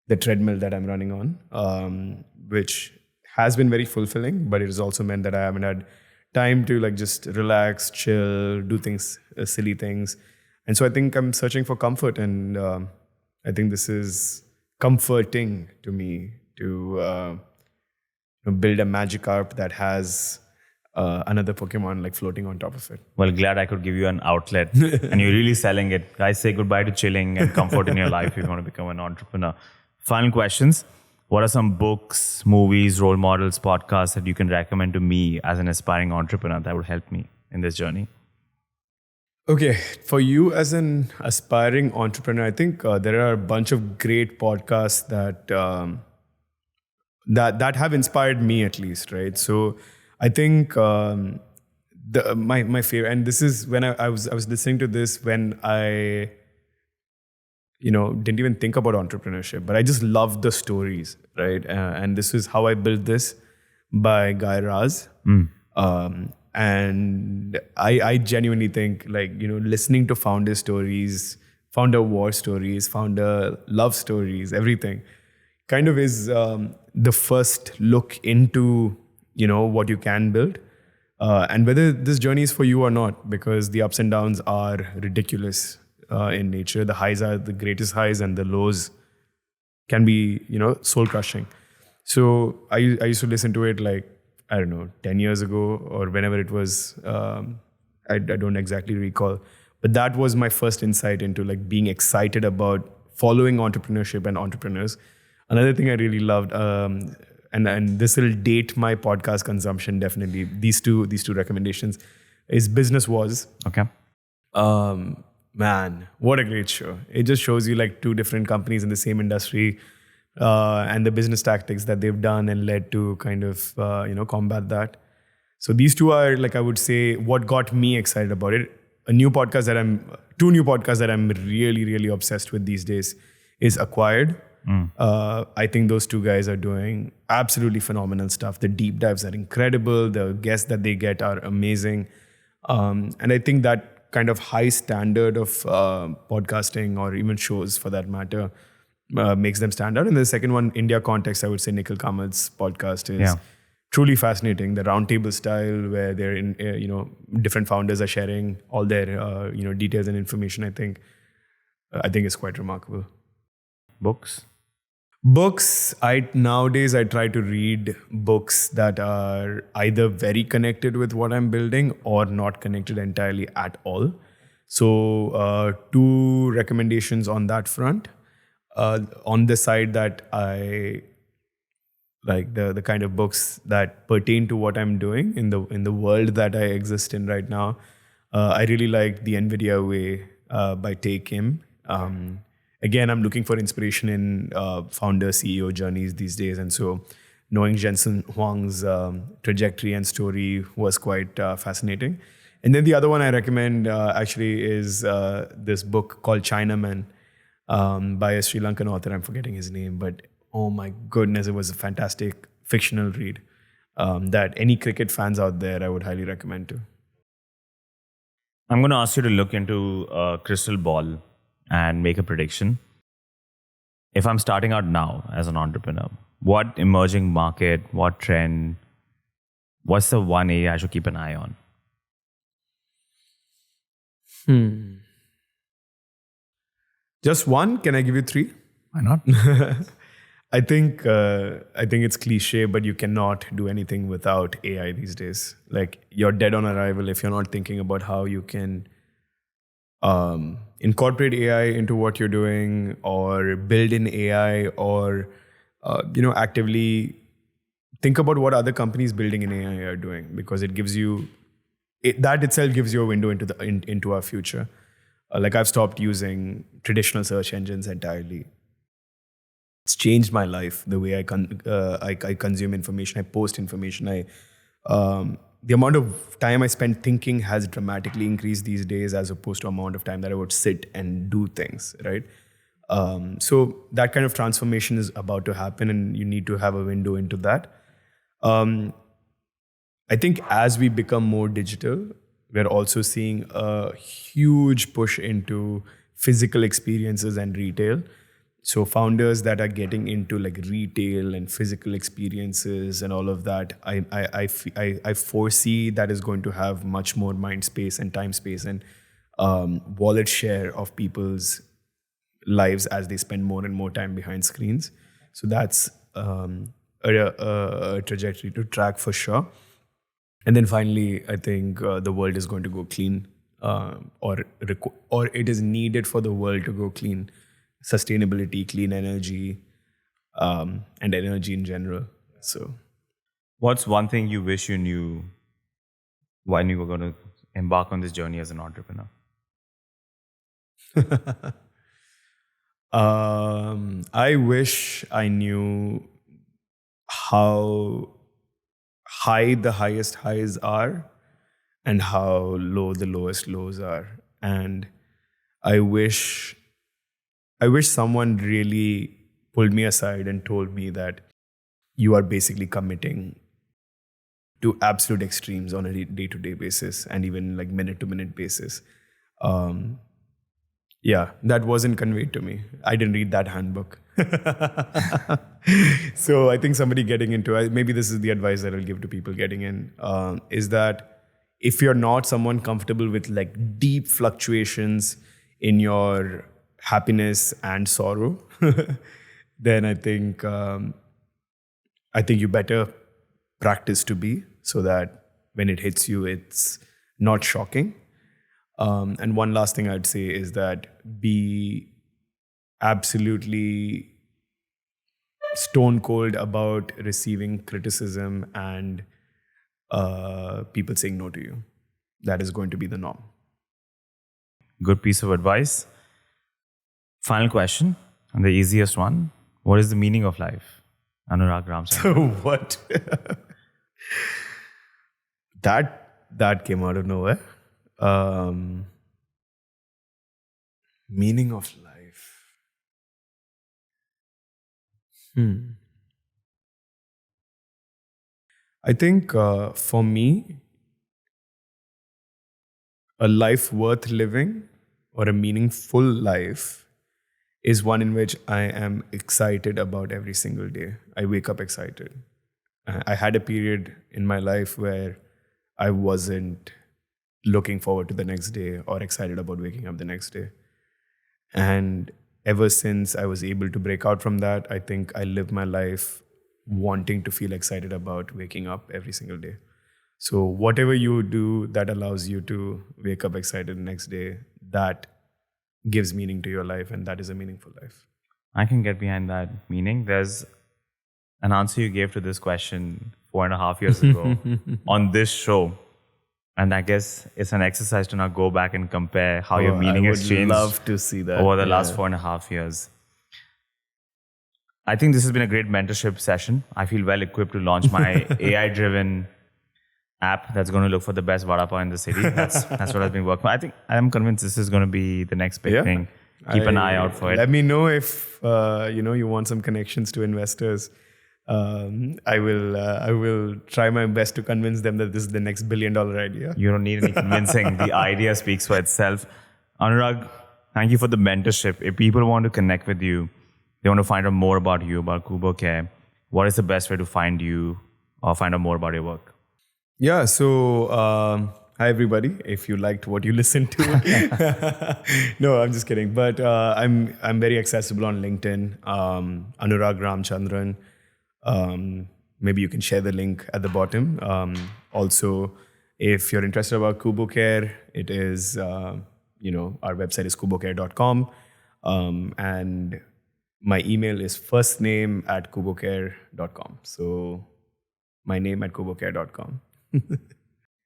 the treadmill that I'm running on, which has been very fulfilling, but it has also meant that I haven't had time to just relax, chill, do things, silly things. And so I think I'm searching for comfort, and I think this is comforting to me to build a Magikarp that has another Pokemon floating on top of it. Well, glad I could give you an outlet. And you're really selling it. Guys, say goodbye to chilling and comfort in your life if you want to become an entrepreneur. Final questions. What are some books, movies, role models, podcasts that you can recommend to me as an aspiring entrepreneur that would help me in this journey? Okay, for you as an aspiring entrepreneur, I think there are a bunch of great podcasts that have inspired me at least, right? So I think my favorite, and this is when I was listening to this when I didn't even think about entrepreneurship, but I just loved the stories, right? And this is How I Built This by Guy Raz. And I genuinely think listening to founder stories, founder war stories, founder love stories, everything kind of is the first look into what you can build and whether this journey is for you or not, because the ups and downs are ridiculous in nature. The highs are the greatest highs and the lows can be soul crushing. So I used to listen to it 10 years ago or whenever it was. I don't exactly recall, but that was my first insight into being excited about following entrepreneurship and entrepreneurs. Another thing I really loved, and this will date my podcast consumption definitely. These two recommendations is Business Wars. Okay. Man, what a great show! It just shows you two different companies in the same industry and the business tactics that they've done and led to kind of combat that. So these two are I would say what got me excited about it. Two new podcasts that I'm really, really obsessed with these days is Acquired. I think those two guys are doing absolutely phenomenal stuff. The deep dives are incredible. The guests that they get are amazing. And I think that kind of high standard of podcasting or even shows for that matter makes them stand out. And the second one, India Context, I would say Nikhil Kamat's podcast is truly fascinating. The roundtable style where they're in, different founders are sharing all their, details and information. I think is quite remarkable. Books, nowadays I try to read books that are either very connected with what I'm building or not connected entirely at all. So two recommendations on that front. On the side that I like the kind of books that pertain to what I'm doing in the world that I exist in right now. I really like The NVIDIA Way by Tae Kim. Again, I'm looking for inspiration in founder CEO journeys these days. And so knowing Jensen Huang's trajectory and story was quite fascinating. And then the other one I recommend actually is this book called Chinaman by a Sri Lankan author. I'm forgetting his name, but oh my goodness, it was a fantastic fictional read that any cricket fans out there, I would highly recommend to. I'm going to ask you to look into a crystal ball and make a prediction. If I'm starting out now as an entrepreneur, what emerging market, what trend, what's the one area I should keep an eye on? Just one? Can I give you three? Why not? I think it's cliche, but you cannot do anything without AI these days. Like, you're dead on arrival if you're not thinking about how you can incorporate AI into what you're doing, or build in AI, or actively think about what other companies building in AI are doing, because it gives you that itself gives you a window into our future. Like, I've stopped using traditional search engines entirely. It's changed my life, the way I consume information, I post information. The amount of time I spend thinking has dramatically increased these days, as opposed to the amount of time that I would sit and do things, right? So that kind of transformation is about to happen, and you need to have a window into that. I think as we become more digital, we're also seeing a huge push into physical experiences and retail. So founders that are getting into like retail and physical experiences and all of that, I foresee that is going to have much more mind space and time space and wallet share of people's lives as they spend more and more time behind screens. So that's a trajectory to track for sure. And then finally, I think the world is going to go clean, or it is needed for the world to go clean. Sustainability, clean energy, and energy in general. So, what's one thing you wish you knew when you were going to embark on this journey as an entrepreneur? I wish I knew how high the highest highs are and how low the lowest lows are. And I wish someone really pulled me aside and told me that you are basically committing to absolute extremes on a day-to-day basis and even like minute-to-minute basis. Yeah, that wasn't conveyed to me. I didn't read that handbook. So I think somebody getting into, maybe this is the advice that I'll give to people getting in, is that if you're not someone comfortable with like deep fluctuations in your happiness and sorrow, then I think you better practice to be, so that when it hits you, it's not shocking. And one last thing I'd say is that be absolutely stone cold about receiving criticism and people saying no to you. That is going to be the norm. Good piece of advice. Final question, and the easiest one. What is the meaning of life? Anurag Ram Chandran. What? That came out of nowhere. Meaning of life. I think for me, a life worth living or a meaningful life is one in which I am excited about every single day. I wake up excited. I had a period in my life where I wasn't looking forward to the next day or excited about waking up the next day. And ever since I was able to break out from that, I think I live my life wanting to feel excited about waking up every single day. So whatever you do that allows you to wake up excited the next day, that gives meaning to your life, and that is a meaningful life. I can get behind that meaning. There's an answer you gave to this question 4.5 years ago on this show. And I guess it's an exercise to now go back and compare how your meaning has changed. I would love to see that over the last 4.5 years. I think this has been a great mentorship session. I feel well equipped to launch my AI-driven app that's going to look for the best vada pav in the city. That's what I've been working on. I'm convinced this is going to be the next big thing. Keep an eye out for it. Let me know if you want some connections to investors. I will try my best to convince them that this is the next $1 billion idea. You don't need any convincing. The idea speaks for itself. Anurag, thank you for the mentorship. If people want to connect with you, they want to find out more about you, about KuboCare, what is the best way to find you or find out more about your work? Yeah, so hi everybody. If you liked what you listened to, no, I'm just kidding. But I'm very accessible on LinkedIn. Anurag Ram Chandran. Maybe you can share the link at the bottom. Also, if you're interested about KuboCare, it is our website is KuboCare.com, and my email is firstname@KuboCare.com. So my name at KuboCare.com.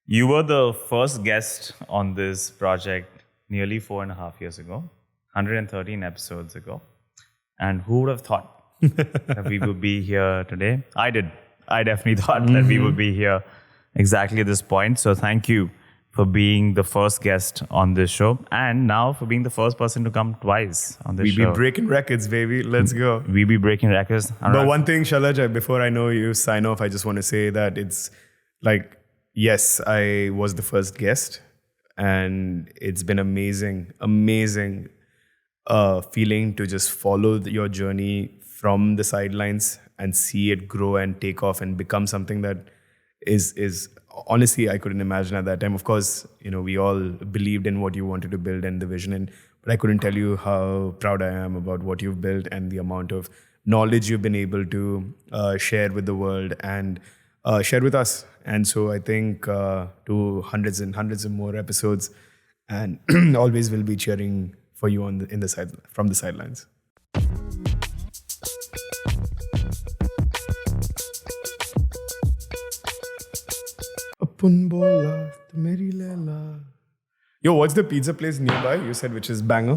You were the first guest on this project nearly 4.5 years ago, 113 episodes ago. And who would have thought that we would be here today? I did. I definitely thought that we would be here exactly at this point. So thank you for being the first guest on this show. And now for being the first person to come twice on this show. We be breaking records, baby. Let's go. We be breaking records. But one thing, Shalaj, before I know you sign off, I just want to say that it's like, yes, I was the first guest, and it's been amazing feeling to just follow your journey from the sidelines and see it grow and take off and become something that is honestly, I couldn't imagine at that time. Of course, we all believed in what you wanted to build and the vision, but I couldn't tell you how proud I am about what you've built and the amount of knowledge you've been able to share with the world and share with us. And so I think to hundreds and hundreds of more episodes, and always will be cheering for you from the sidelines. Yo, what's the pizza place nearby? You said which is banger?